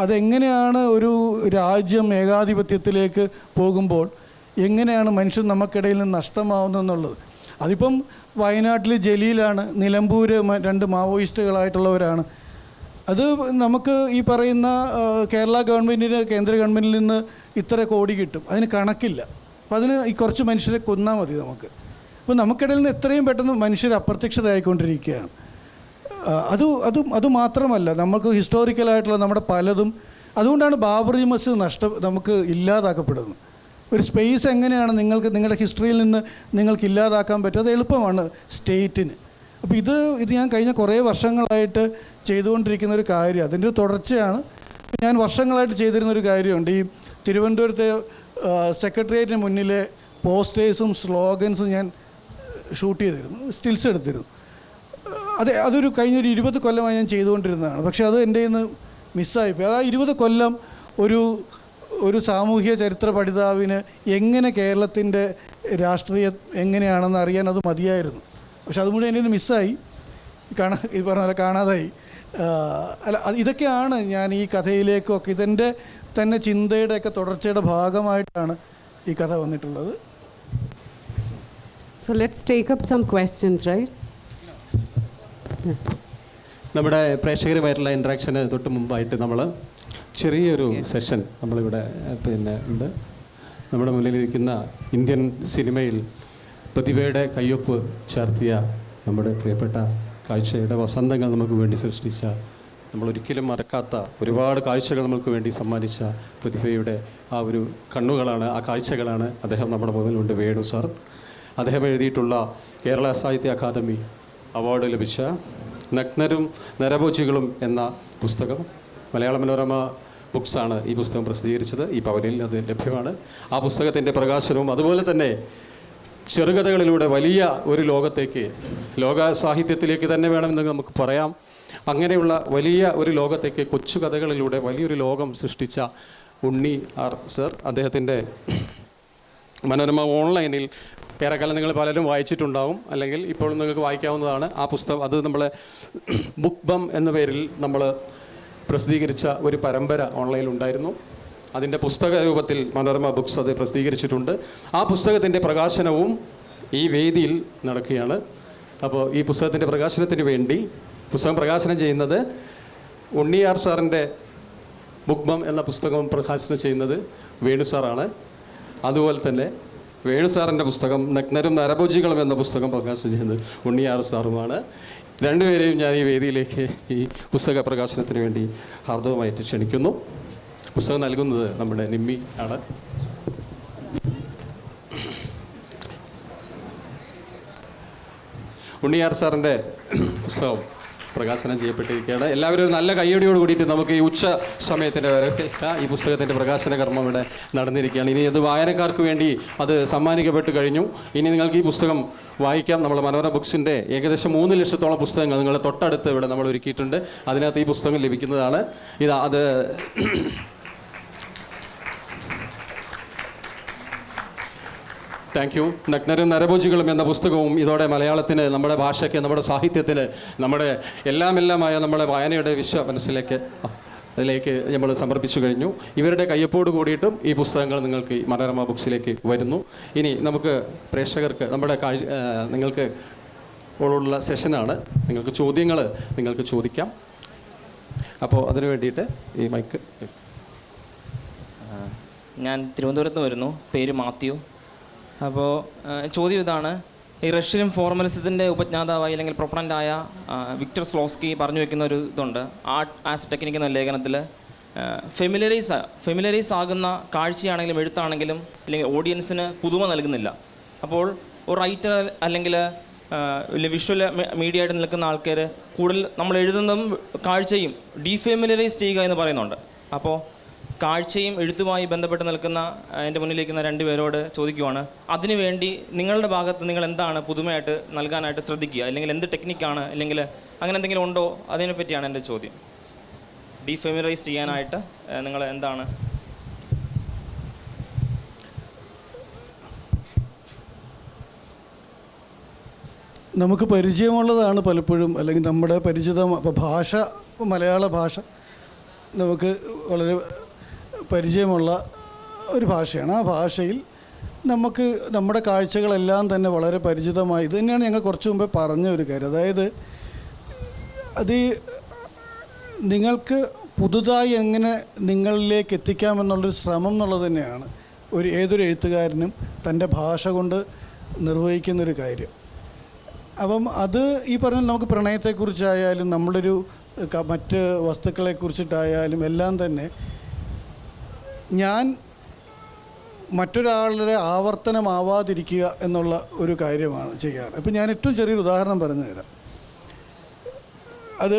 അതെങ്ങനെയാണ് ഒരു രാജ്യം ഏകാധിപത്യത്തിലേക്ക് പോകുമ്പോൾ എങ്ങനെയാണ് മനുഷ്യൻ നമുക്കിടയിൽ നിന്ന് നഷ്ടമാവുന്നതെന്നുള്ളത്. അതിപ്പം വയനാട്ടിൽ ജലീലാണ്, നിലമ്പൂർ 2 മാവോയിസ്റ്റുകളായിട്ടുള്ളവരാണ്. അത് നമുക്ക് ഈ പറയുന്ന കേരള ഗവൺമെൻറ്റിന്, കേന്ദ്ര ഗവൺമെൻറ്റിൽ നിന്ന് ഇത്ര കോടി കിട്ടും, അതിന് കണക്കില്ല. അപ്പം അതിന് ഈ കുറച്ച് മനുഷ്യരെ കൊന്നാൽ മതി നമുക്ക്. അപ്പോൾ നമുക്കിടയിൽ നിന്ന് എത്രയും പെട്ടെന്ന് മനുഷ്യർ അപ്രത്യക്ഷരായിക്കൊണ്ടിരിക്കുകയാണ്. അത് മാത്രമല്ല, നമുക്ക് ഹിസ്റ്റോറിക്കലായിട്ടുള്ള നമ്മുടെ പലതും, അതുകൊണ്ടാണ് ബാബറി മസ്ജിദ് നമുക്ക് ഇല്ലാതാക്കപ്പെടുന്നത്. ഒരു സ്പേസ് എങ്ങനെയാണ് നിങ്ങളുടെ ഹിസ്റ്ററിയിൽ നിന്ന് നിങ്ങൾക്ക് ഇല്ലാതാക്കാൻ പറ്റും? അത് എളുപ്പമാണ് സ്റ്റേറ്റിന്. അപ്പോൾ ഇത് ഞാൻ കഴിഞ്ഞ കുറേ വർഷങ്ങളായിട്ട് ചെയ്തുകൊണ്ടിരിക്കുന്ന ഒരു കാര്യം, അതിൻ്റെ ഒരു തുടർച്ചയാണ്. ഞാൻ വർഷങ്ങളായിട്ട് ചെയ്തിരുന്നൊരു കാര്യമുണ്ട്. ഈ തിരുവനന്തപുരത്തെ സെക്രട്ടേറിയറ്റിന് മുന്നിലെ പോസ്റ്റേഴ്സും സ്ലോഗൻസും ഞാൻ ഷൂട്ട് ചെയ്തിരുന്നു, സ്റ്റിൽസ് എടുത്തിരുന്നു. അതൊരു കഴിഞ്ഞൊരു 20 കൊല്ലമായി ഞാൻ ചെയ്തുകൊണ്ടിരുന്നതാണ്. പക്ഷേ അത് എൻ്റെ നിന്ന് മിസ്സായിപ്പോയി. ആ 20 കൊല്ലം ഒരു സാമൂഹ്യ ചരിത്ര പഠിതാവിന് എങ്ങനെ കേരളത്തിൻ്റെ രാഷ്ട്രീയം എങ്ങനെയാണെന്ന് അറിയാൻ അത് മതിയായിരുന്നു. പക്ഷെ അതും കൂടി എൻ്റെ നിന്ന് മിസ്സായി, ഈ പറഞ്ഞ പോലെ കാണാതായി. അല്ല, ഇതൊക്കെയാണ് ഞാൻ ഈ കഥയിലേക്കൊക്കെ ഇതെൻ്റെ തന്നെ ചിന്തയുടെയൊക്കെ തുടർച്ചയുടെ ഭാഗമായിട്ടാണ് ഈ കഥ വന്നിട്ടുള്ളത്. So let's take up some questions, right? നമ്മുടെ പ്രേക്ഷകരുമായിട്ടുള്ള ഇൻട്രാക്ഷന് തൊട്ട് മുമ്പായിട്ട് നമ്മൾ ചെറിയൊരു സെഷൻ നമ്മളിവിടെ ഉണ്ട്. നമ്മുടെ മുന്നിലിരിക്കുന്ന ഇന്ത്യൻ സിനിമയിൽ പ്രതിഭയുടെ കയ്യൊപ്പ് ചേർത്തിയ നമ്മുടെ പ്രിയപ്പെട്ട കാഴ്ചയുടെ വസന്തങ്ങൾ നമുക്ക് വേണ്ടി സൃഷ്ടിച്ച, നമ്മളൊരിക്കലും മറക്കാത്ത ഒരുപാട് കാഴ്ചകൾ നമുക്ക് വേണ്ടി സമ്മാനിച്ച പ്രതിഭയുടെ ആ ഒരു കണ്ണുകളാണ്, ആ കാഴ്ചകളാണ് അദ്ദേഹം നമ്മുടെ മുന്നിലുണ്ട്. വേണു സാർ, അദ്ദേഹം എഴുതിയിട്ടുള്ള കേരള സാഹിത്യ അക്കാദമി അവാർഡ് ലഭിച്ച നഗ്നരും നരഭോജികളും എന്ന പുസ്തകം, മലയാള മനോരമ ബുക്സാണ് ഈ പുസ്തകം പ്രസിദ്ധീകരിച്ചത്. ഈ പവനിൽ അത് ലഭ്യമാണ്. ആ പുസ്തകത്തിൻ്റെ പ്രകാശനവും അതുപോലെ തന്നെ ചെറുകഥകളിലൂടെ വലിയ ഒരു ലോകത്തേക്ക്, ലോക സാഹിത്യത്തിലേക്ക് തന്നെ വേണമെന്ന് നമുക്ക് പറയാം, അങ്ങനെയുള്ള വലിയ ഒരു ലോകത്തേക്ക് കൊച്ചു കഥകളിലൂടെ വലിയൊരു ലോകം സൃഷ്ടിച്ച ഉണ്ണി ആർ സർ, അദ്ദേഹത്തിൻ്റെ മനോരമ ഓൺലൈനിൽ ഏറെക്കാലം നിങ്ങൾ പലരും വായിച്ചിട്ടുണ്ടാവും, അല്ലെങ്കിൽ ഇപ്പോഴും നിങ്ങൾക്ക് വായിക്കാവുന്നതാണ് ആ പുസ്തകം. അത് നമ്മളെ ബുക്ക് ബം എന്ന പേരിൽ നമ്മൾ പ്രസിദ്ധീകരിച്ച ഒരു പരമ്പര ഓൺലൈനിൽ ഉണ്ടായിരുന്നു. അതിൻ്റെ പുസ്തക രൂപത്തിൽ മനോരമ ബുക്സ് അത് പ്രസിദ്ധീകരിച്ചിട്ടുണ്ട്. ആ പുസ്തകത്തിൻ്റെ പ്രകാശനവും ഈ വേദിയിൽ നടക്കുകയാണ്. അപ്പോൾ ഈ പുസ്തകത്തിൻ്റെ പ്രകാശനത്തിന് വേണ്ടി പുസ്തകം പ്രകാശനം ചെയ്യുന്നത് ഉണ്ണിയാർ സാറിൻ്റെ ബുക്ക് ബം എന്ന പുസ്തകം പ്രകാശനം ചെയ്യുന്നത് വേണു സാറാണ്. അതുപോലെ തന്നെ വേണു സാറിൻ്റെ പുസ്തകം നഗ്നരും നരഭോജികളും എന്ന പുസ്തകം പ്രകാശനം ചെയ്യുന്നത് ഉണ്ണിയാർ സാറുമാണ്. രണ്ടുപേരെയും ഞാൻ ഈ വേദിയിലേക്ക് ഈ പുസ്തക പ്രകാശനത്തിന് വേണ്ടി ഹാർദവമായിട്ട് ക്ഷണിക്കുന്നു. പുസ്തകം നൽകുന്നത് നമ്മുടെ നിമ്മി ആണ്. ഉണ്ണിയാർ സാറിൻ്റെ പുസ്തകം പ്രകാശനം ചെയ്യപ്പെട്ടിരിക്കുകയാണ്. എല്ലാവരും ഒരു നല്ല കയ്യടിയോട് കൂടിയിട്ട് നമുക്ക് ഈ ഉച്ച സമയത്തിൻ്റെ വരെ ഈ പുസ്തകത്തിൻ്റെ പ്രകാശന കർമ്മം ഇവിടെ നടന്നിരിക്കുകയാണ്. ഇനി അത് വായനക്കാർക്ക് വേണ്ടി അത് സമ്മാനിക്കപ്പെട്ട് കഴിഞ്ഞു. ഇനി നിങ്ങൾക്ക് ഈ പുസ്തകം വായിക്കാം. നമ്മൾ മനോരമ ബുക്സിൻ്റെ ഏകദേശം 3 ലക്ഷത്തോളം പുസ്തകങ്ങൾ നിങ്ങളുടെ തൊട്ടടുത്ത് ഇവിടെ നമ്മൾ ഒരുക്കിയിട്ടുണ്ട്. അതിനകത്ത് ഈ പുസ്തകം ലഭിക്കുന്നതാണ്. അത് താങ്ക് യു. നഗ്നരും നരഭോജികളും എന്ന പുസ്തകവും ഇതോടെ മലയാളത്തിന്, നമ്മുടെ ഭാഷയ്ക്ക്, നമ്മുടെ സാഹിത്യത്തിന്, നമ്മുടെ എല്ലാമായ നമ്മുടെ വായനയുടെ മനസ്സിലേക്ക് അതിലേക്ക് നമ്മൾ സമർപ്പിച്ചു കഴിഞ്ഞു. ഇവരുടെ കയ്യൊപ്പോട് കൂടിയിട്ടും ഈ പുസ്തകങ്ങൾ നിങ്ങൾക്ക് മനോരമ ബുക്സിലേക്ക് വരുന്നു. ഇനി നമുക്ക് പ്രേക്ഷകർക്ക് നിങ്ങൾക്ക് ഉള്ള സെഷനാണ്. നിങ്ങൾക്ക് ചോദ്യങ്ങൾ നിങ്ങൾക്ക് ചോദിക്കാം. അപ്പോൾ അതിനു വേണ്ടിയിട്ട് ഈ മൈക്ക്. ഞാൻ തിരുവനന്തപുരത്ത് വരുന്നു. പേര് മാത്യു. അപ്പോൾ ചോദ്യം ഇതാണ്. ഈ റഷ്യൻ ഫോർമലിസത്തിൻ്റെ ഉപജ്ഞാതാവായി അല്ലെങ്കിൽ പ്രൊപ്പണൻ്റായ വിക്ടർ സ്ലോസ്കി പറഞ്ഞു വെക്കുന്ന ഒരു ഇതുണ്ട്, ആർട്ട് ആസ് ടെക്നിക് എന്ന ലേഖനത്തിൽ ഫെമിലറൈസ് ആകുന്ന കാഴ്ചയാണെങ്കിലും എഴുത്താണെങ്കിലും അല്ലെങ്കിൽ ഓഡിയൻസിന് പുതുമ നൽകുന്നില്ല. അപ്പോൾ ഒരു റൈറ്റർ അല്ലെങ്കിൽ വിഷ്വൽ മീഡിയ ആയിട്ട് നിൽക്കുന്ന ആൾക്കാർ കൂടുതൽ നമ്മൾ എഴുതുന്നതും കാഴ്ചയും ഡീഫെമിലറൈസ് ചെയ്യുക എന്ന് പറയുന്നുണ്ട്. അപ്പോൾ കാഴ്ചയും എഴുത്തുമായി ബന്ധപ്പെട്ട് നിൽക്കുന്ന എൻ്റെ മുന്നിലിരിക്കുന്ന 2 പേരോട് ചോദിക്കുവാണ്, അതിനുവേണ്ടി നിങ്ങളുടെ ഭാഗത്ത് നിങ്ങൾ എന്താണ് പുതുമയായിട്ട് നൽകാനായിട്ട് ശ്രദ്ധിക്കുക, അല്ലെങ്കിൽ എന്ത് ടെക്നിക്കാണ്, അല്ലെങ്കിൽ അങ്ങനെ എന്തെങ്കിലും ഉണ്ടോ? അതിനെപ്പറ്റിയാണ് എൻ്റെ ചോദ്യം. ഡീഫെമിലറൈസ് ചെയ്യാനായിട്ട് നിങ്ങൾ എന്താണ്? നമുക്ക് പരിചയമുള്ളതാണ് പലപ്പോഴും, അല്ലെങ്കിൽ നമ്മുടെ പരിചിതം ഇപ്പോൾ ഭാഷ, മലയാള ഭാഷ നമുക്ക് വളരെ പരിചയമുള്ള ഒരു ഭാഷയാണ്. ആ ഭാഷയിൽ നമുക്ക് നമ്മുടെ കാഴ്ചകളെല്ലാം തന്നെ വളരെ പരിചിതമായി. ഇത് തന്നെയാണ് ഞങ്ങൾ കുറച്ച് മുമ്പേ പറഞ്ഞ ഒരു കാര്യം. അതായത് അത് നിങ്ങൾക്ക് പുതുതായി എങ്ങനെ നിങ്ങളിലേക്ക് എത്തിക്കാമെന്നുള്ളൊരു ശ്രമം എന്നുള്ളത് തന്നെയാണ് ഏതൊരു എഴുത്തുകാരനും തൻ്റെ ഭാഷ കൊണ്ട് നിർവഹിക്കുന്നൊരു കാര്യം. അപ്പം അത് ഈ പറഞ്ഞ നമുക്ക് പ്രണയത്തെക്കുറിച്ചായാലും നമ്മളൊരു മറ്റ് വസ്തുക്കളെക്കുറിച്ചിട്ടായാലും എല്ലാം തന്നെ ഞാൻ മറ്റൊരാളുടെ ആവർത്തനമാവാതിരിക്കുക എന്നുള്ള ഒരു കാര്യമാണ് ചെയ്യാറ്. ഇപ്പം ഞാൻ ഏറ്റവും ചെറിയൊരു ഉദാഹരണം പറഞ്ഞു തരാം. അത്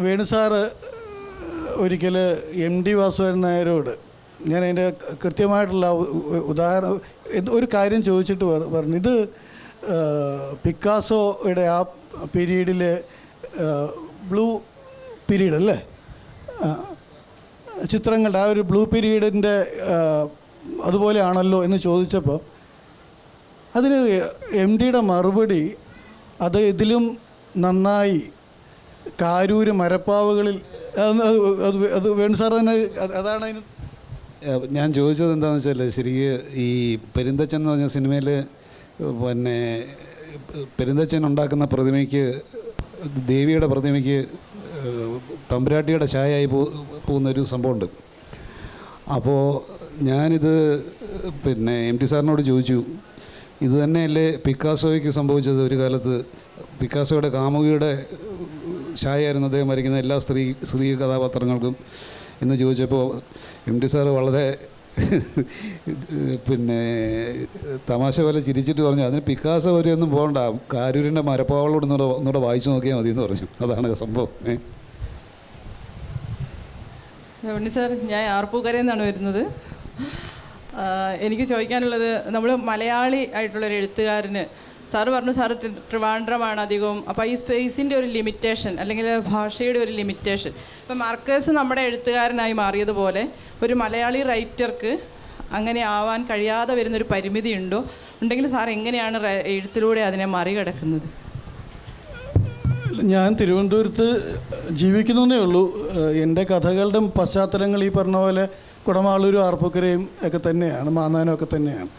വേണുസാറ് ഒരിക്കൽ MD വാസുദേവൻ നായരോട് ഞാൻ അതിൻ്റെ കൃത്യമായിട്ടുള്ള ഉദാഹരണം ഒരു കാര്യം ചോദിച്ചിട്ട് പറഞ്ഞു, ഇത് പിക്കാസോയുടെ ആ പീരീഡിലെ ബ്ലൂ പീരീഡ് അല്ലേ, ചിത്രങ്ങളുടെ ആ ഒരു ബ്ലൂ പീരീഡിൻ്റെ അതുപോലെയാണല്ലോ എന്ന് ചോദിച്ചപ്പോൾ അതിന് MDയുടെ മറുപടി, അത് ഇതിലും നന്നായി കാരൂര് മരപ്പാവുകളിൽ, അത് വേണു സാർ തന്നെ അതാണ് അതിന്. ഞാൻ ചോദിച്ചത് എന്താണെന്ന് വെച്ചാൽ, ശരിക്കും ഈ പെരുന്തച്ചൻ എന്ന് പറഞ്ഞ സിനിമയിൽ പിന്നെ പെരുന്തച്ചൻ ഉണ്ടാക്കുന്ന പ്രതിമയ്ക്ക്, ദേവിയുടെ പ്രതിമയ്ക്ക് തമ്പുരാട്ടിയുടെ ഛായയായി പോകുന്നൊരു സംഭവമുണ്ട്. അപ്പോൾ ഞാനിത് പിന്നെ MT സാറിനോട് ചോദിച്ചു, ഇത് തന്നെയല്ലേ പിക്കാസോയ്ക്ക് സംഭവിച്ചത്? ഒരു കാലത്ത് പിക്കാസോയുടെ കാമുകിയുടെ ഛായയായിരുന്നു അദ്ദേഹം വരയ്ക്കുന്ന എല്ലാ സ്ത്രീ കഥാപാത്രങ്ങൾക്കും എന്ന് ചോദിച്ചപ്പോൾ MT സാറ് വളരെ പിന്നെ തമാശ പോലെ ചിരിച്ചിട്ട് പറഞ്ഞു, അതിന് പിക്കാസോ വരെയൊന്നും പോകണ്ട, കാരൂരിൻ്റെ മരപ്പാവളോട് ഒന്നുകൂടെ വായിച്ചു നോക്കിയാൽ മതി എന്ന് പറഞ്ഞു. അതാണ് സംഭവം. ഉണ്ണി സാർ, ഞാൻ ആർപ്പൂക്കരയിൽ നിന്നാണ് വരുന്നത്. എനിക്ക് ചോദിക്കാനുള്ളത്, നമ്മൾ മലയാളി ആയിട്ടുള്ളൊരു എഴുത്തുകാരന്, സാറ് പറഞ്ഞു സാറ് ട്രിവാൻഡ്രമാണ് അധികവും, അപ്പോൾ ഈ സ്പേസിൻ്റെ ഒരു ലിമിറ്റേഷൻ അല്ലെങ്കിൽ ഭാഷയുടെ ഒരു ലിമിറ്റേഷൻ, ഇപ്പം മാർക്കേഴ്സ് നമ്മുടെ എഴുത്തുകാരനായി മാറിയതുപോലെ ഒരു മലയാളി റൈറ്റർക്ക് അങ്ങനെ ആവാൻ കഴിയാതെ വരുന്നൊരു പരിമിതി ഉണ്ടോ? ഉണ്ടെങ്കിൽ സാർ എങ്ങനെയാണ് എഴുത്തിലൂടെ അതിനെ മറികടക്കുന്നത്? ഞാൻ തിരുവനന്തപുരത്ത് ജീവിക്കുന്നതേ ഉള്ളൂ. എൻ്റെ കഥകളുടെ പശ്ചാത്തലങ്ങൾ ഈ പറഞ്ഞ പോലെ കുടമാളൂരും ആർപ്പൂക്കരയും ഒക്കെ തന്നെയാണ്, മാന്നാനും ഒക്കെ തന്നെയാണ്.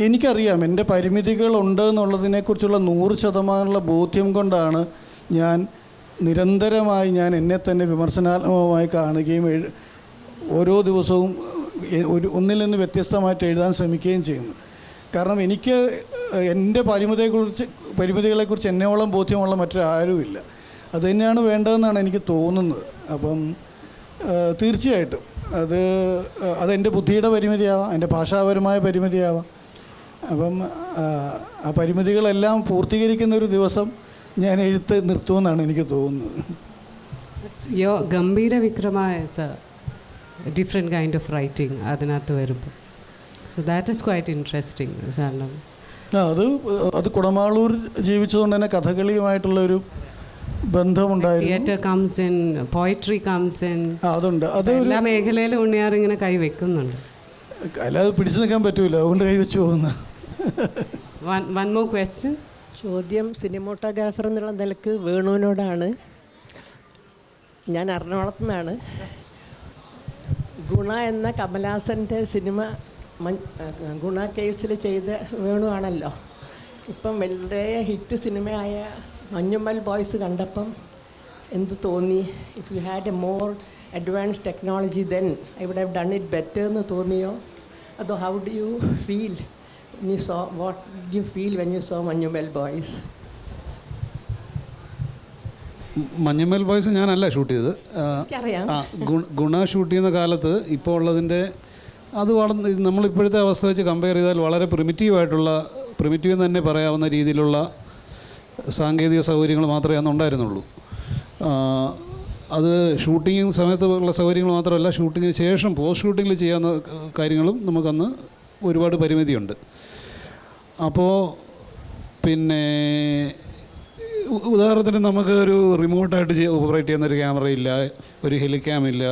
എനിക്കറിയാം എൻ്റെ പരിമിതികളുണ്ട് എന്നുള്ളതിനെക്കുറിച്ചുള്ള 100% ബോധ്യം കൊണ്ടാണ് ഞാൻ നിരന്തരമായി എന്നെ തന്നെ വിമർശനാത്മകമായി കാണുകയും ഓരോ ദിവസവും ഒന്നിൽ നിന്ന് വ്യത്യസ്തമായിട്ട് എഴുതാൻ ശ്രമിക്കുകയും ചെയ്യുന്നു. കാരണം എനിക്ക് എൻ്റെ പരിമിതികളെക്കുറിച്ച് എന്നോളം ബോധ്യമുള്ള മറ്റൊരാരുമില്ല. അതുതന്നെയാണ് വേണ്ടതെന്നാണ് എനിക്ക് തോന്നുന്നത്. അപ്പം തീർച്ചയായിട്ടും അതെൻ്റെ ബുദ്ധിയുടെ പരിമിതിയാവാം, എൻ്റെ ഭാഷാപരമായ പരിമിതിയാവാം. അപ്പം ആ പരിമിതികളെല്ലാം പൂർത്തീകരിക്കുന്ന ഒരു ദിവസം ഞാൻ എഴുത്ത് നിർത്തുമെന്നാണ് എനിക്ക് തോന്നുന്നത്. ഗംഭീര വിക്രമായ ഡിഫറെൻറ്റ് കൈൻഡ് ഓഫ് റൈറ്റിംഗ് അതിനകത്ത് വരുമ്പോൾ. So that is quite interesting സാറിന്. അത് കുടമാളൂർ ജീവിച്ചതുകൊണ്ട് തന്നെ കഥകളിയുമായിട്ടുള്ളൊരു ബന്ധമുണ്ടായിരുന്നു. Theatre comes in, poetry comes in, അതുണ്ട്. അത് എല്ലാ മേഖലയിലും ഉണ്ണിയാർ ഇങ്ങനെ കൈവെക്കുന്നുണ്ട്. അല്ലാതെ പിടിച്ചു നിൽക്കാൻ പറ്റൂല, അതുകൊണ്ട് കൈവച്ച് പോകുന്ന. One more question. ചോദ്യം സിനിമോട്ടോഗ്രാഫർ എന്നുള്ള നിലക്ക് വേണുവിനോടാണ്. ഞാൻ എറണാകുളത്തു നിന്നാണ്. ഗുണ എന്ന കമലഹാസൻ്റെ സിനിമ ഗുണ കേവ്സിൽ ചെയ്ത വേണുവാണല്ലോ. ഇപ്പം വളരെ ഹിറ്റ് സിനിമയായ മഞ്ഞുമ്മൽ ബോയ്സ് കണ്ടപ്പം എന്ത് തോന്നി? If you had a more advance technology then I would have done it better എന്ന് തോന്നിയോ? അതോ how do you feel when you saw, what did you feel when you saw Manjummel boys? Manjummel boys ഞാനല്ല shoot ചെയ്തത്. ഗുണ shoot ചെയ്യുന്ന കാലത്ത് ഇപ്പോൾ ഉള്ളതിൻ്റെ അത് നമ്മളിപ്പോഴത്തെ അവസ്ഥ വെച്ച് കമ്പയർ ചെയ്താൽ വളരെ പ്രിമിറ്റീവ് എന്ന് തന്നെ പറയാവുന്ന രീതിയിലുള്ള സാങ്കേതിക സൗകര്യങ്ങൾ മാത്രമേ അന്ന് ഉണ്ടായിരുന്നുള്ളൂ. അത് ഷൂട്ടിങ് സമയത്ത് ഉള്ള സൗകര്യങ്ങൾ മാത്രമല്ല, ഷൂട്ടിങ്ങിന് ശേഷം പോസ്റ്റ് ഷൂട്ടിങ്ങിൽ ചെയ്യാവുന്ന കാര്യങ്ങളും നമുക്കന്ന് ഒരുപാട് പരിമിതിയുണ്ട്. അപ്പോൾ പിന്നെ ഉദാഹരണത്തിന് നമുക്ക് ഒരു റിമോട്ടായിട്ട് ഓപ്പറേറ്റ് ചെയ്യുന്നൊരു ക്യാമറ ഇല്ല, ഒരു ഹെലിക്യാം ഇല്ല,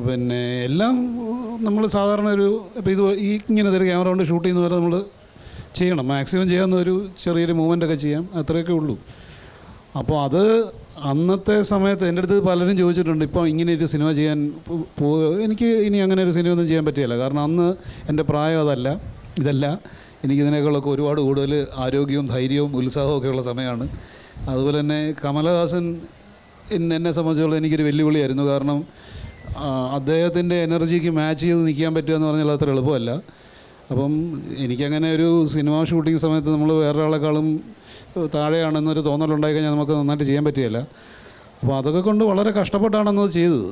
പിന്നെ എല്ലാം നമ്മൾ സാധാരണ ഇപ്പോൾ ഇങ്ങനെ ഒരു ക്യാമറ കൊണ്ട് ഷൂട്ട് ചെയ്യുന്ന പോലെ നമ്മൾ ചെയ്യണം, മാക്സിമം ചെയ്യാവുന്ന ഒരു ചെറിയൊരു മൂവ്മെൻ്റൊക്കെ ചെയ്യാം, അത്രയൊക്കെ ഉള്ളൂ. അപ്പോൾ അത് അന്നത്തെ സമയത്ത് എൻ്റെ അടുത്ത് പലരും ചോദിച്ചിട്ടുണ്ട്, ഇപ്പോൾ ഇങ്ങനെ ഒരു സിനിമ ചെയ്യാൻ എനിക്ക് ഇനി അങ്ങനെ ഒരു സിനിമ ഒന്നും ചെയ്യാൻ പറ്റുകയില്ല. കാരണം അന്ന് എൻ്റെ പ്രായം ഇതല്ല, എനിക്കിതിനേക്കാളൊക്കെ ഒരുപാട് കൂടുതൽ ആരോഗ്യവും ധൈര്യവും ഉത്സാഹവും ഒക്കെ ഉള്ള സമയമാണ്. അതുപോലെ തന്നെ കമലഹാസൻ എന്നെ സംബന്ധിച്ചോളം എനിക്കൊരു വെല്ലുവിളിയായിരുന്നു. കാരണം അദ്ദേഹത്തിൻ്റെ എനർജിക്ക് മാച്ച് ചെയ്ത് നിൽക്കാൻ പറ്റുക എന്ന് പറഞ്ഞാൽ അത്ര എളുപ്പമല്ല. അപ്പം എനിക്കങ്ങനെ ഒരു സിനിമ ഷൂട്ടിംഗ് സമയത്ത് നമ്മൾ വേറൊരാളെക്കാളും താഴെയാണെന്നൊരു തോന്നലുണ്ടായി കഴിഞ്ഞാൽ നമുക്ക് നന്നായിട്ട് ചെയ്യാൻ പറ്റുകയില്ല. അപ്പോൾ അതൊക്കെ കൊണ്ട് വളരെ കഷ്ടപ്പെട്ടാണെന്നത് ചെയ്തത്.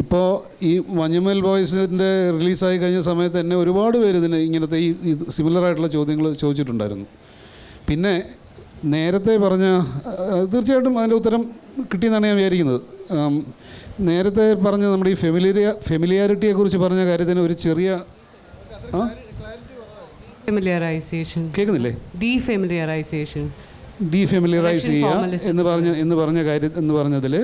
ഇപ്പോൾ ഈ മഞ്ഞുമൽ ബോയ്സിൻ്റെ റിലീസായി കഴിഞ്ഞ സമയത്ത് എന്നെ ഒരുപാട് പേര് ഇങ്ങനത്തെ ഈ സിമിലറായിട്ടുള്ള ചോദ്യങ്ങൾ ചോദിച്ചിട്ടുണ്ടായിരുന്നു. പിന്നെ നേരത്തെ പറഞ്ഞ തീർച്ചയായിട്ടും അതിൻ്റെ ഉത്തരം കിട്ടിയെന്നാണ് ഞാൻ വിചാരിക്കുന്നത്. നേരത്തെ പറഞ്ഞ നമ്മുടെ ഈ ഫെമിലിയാരിറ്റിയെക്കുറിച്ച് പറഞ്ഞ കാര്യത്തിന് ഒരു ചെറിയ ഫെമിലിയറൈസേഷൻ കേൾക്കുന്നില്ലേ? ഡീഫെമിലിയറൈസേഷൻ, ഡീഫെമിലിയറൈസ് ചെയ്യുക എന്ന് പറഞ്ഞതിൽ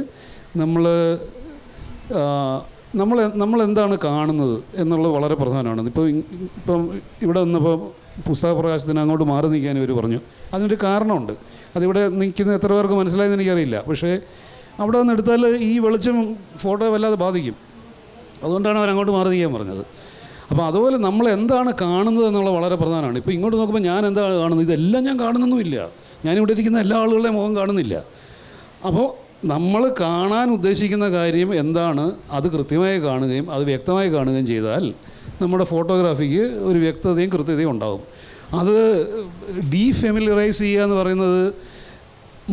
നമ്മൾ എന്താണ് കാണുന്നത് എന്നുള്ളത് വളരെ പ്രധാനമാണ്. ഇപ്പം ഇവിടെ നിന്നപ്പോൾ പുസ്തക പ്രകാശത്തിന് അങ്ങോട്ട് മാറി നിൽക്കാൻ ഇവർ പറഞ്ഞു. അതിനൊരു കാരണമുണ്ട്. അതിവിടെ നിൽക്കുന്ന എത്ര പേർക്ക് മനസ്സിലായെന്ന് എനിക്കറിയില്ല. പക്ഷേ അവിടെ നിന്ന് എടുത്താൽ ഈ വെളിച്ചം ഫോട്ടോ വല്ലാതെ ബാധിക്കും. അതുകൊണ്ടാണ് അവരങ്ങോട്ട് മാറി നിൽക്കാൻ പറഞ്ഞത്. അപ്പോൾ അതുപോലെ നമ്മൾ എന്താണ് കാണുന്നത് എന്നുള്ളത് വളരെ പ്രധാനമാണ്. ഇപ്പോൾ ഇങ്ങോട്ട് നോക്കുമ്പോൾ ഞാൻ എന്താണ് കാണുന്നത്, ഇതെല്ലാം ഞാൻ കാണുന്നൊന്നുമില്ല. ഞാനിവിടെ ഇരിക്കുന്ന എല്ലാ ആളുകളുടെയും മുഖം കാണുന്നില്ല. അപ്പോൾ നമ്മൾ കാണാൻ ഉദ്ദേശിക്കുന്ന കാര്യം എന്താണ് അത് കൃത്യമായി കാണുകയും അത് വ്യക്തമായി കാണുകയും ചെയ്താൽ നമ്മുടെ ഫോട്ടോഗ്രാഫിക്ക് ഒരു വ്യക്തതയും കൃത്യതയും ഉണ്ടാകും. അത് ഡീഫെമിലിയറൈസ് ചെയ്യുക എന്ന് പറയുന്നത്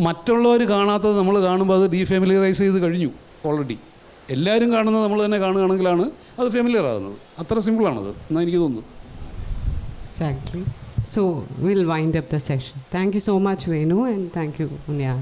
മറ്റുള്ളവർ കാണാത്തത് നമ്മൾ കാണുമ്പോൾ അത് ഡീഫെമിലിയറൈസ് ചെയ്ത് കഴിഞ്ഞു ഓൾറെഡി. എല്ലാവരും കാണുന്നത് നമ്മൾ തന്നെ കാണുകയാണെങ്കിലാണ് അത് ഫെമിലിയർ ആകുന്നത്. അത്ര സിമ്പിളാണത് എന്നാണ് എനിക്ക് തോന്നുന്നത്. Exactly. So we'll wind up the session. Thank you so much, Venu, and thank you, Unyar.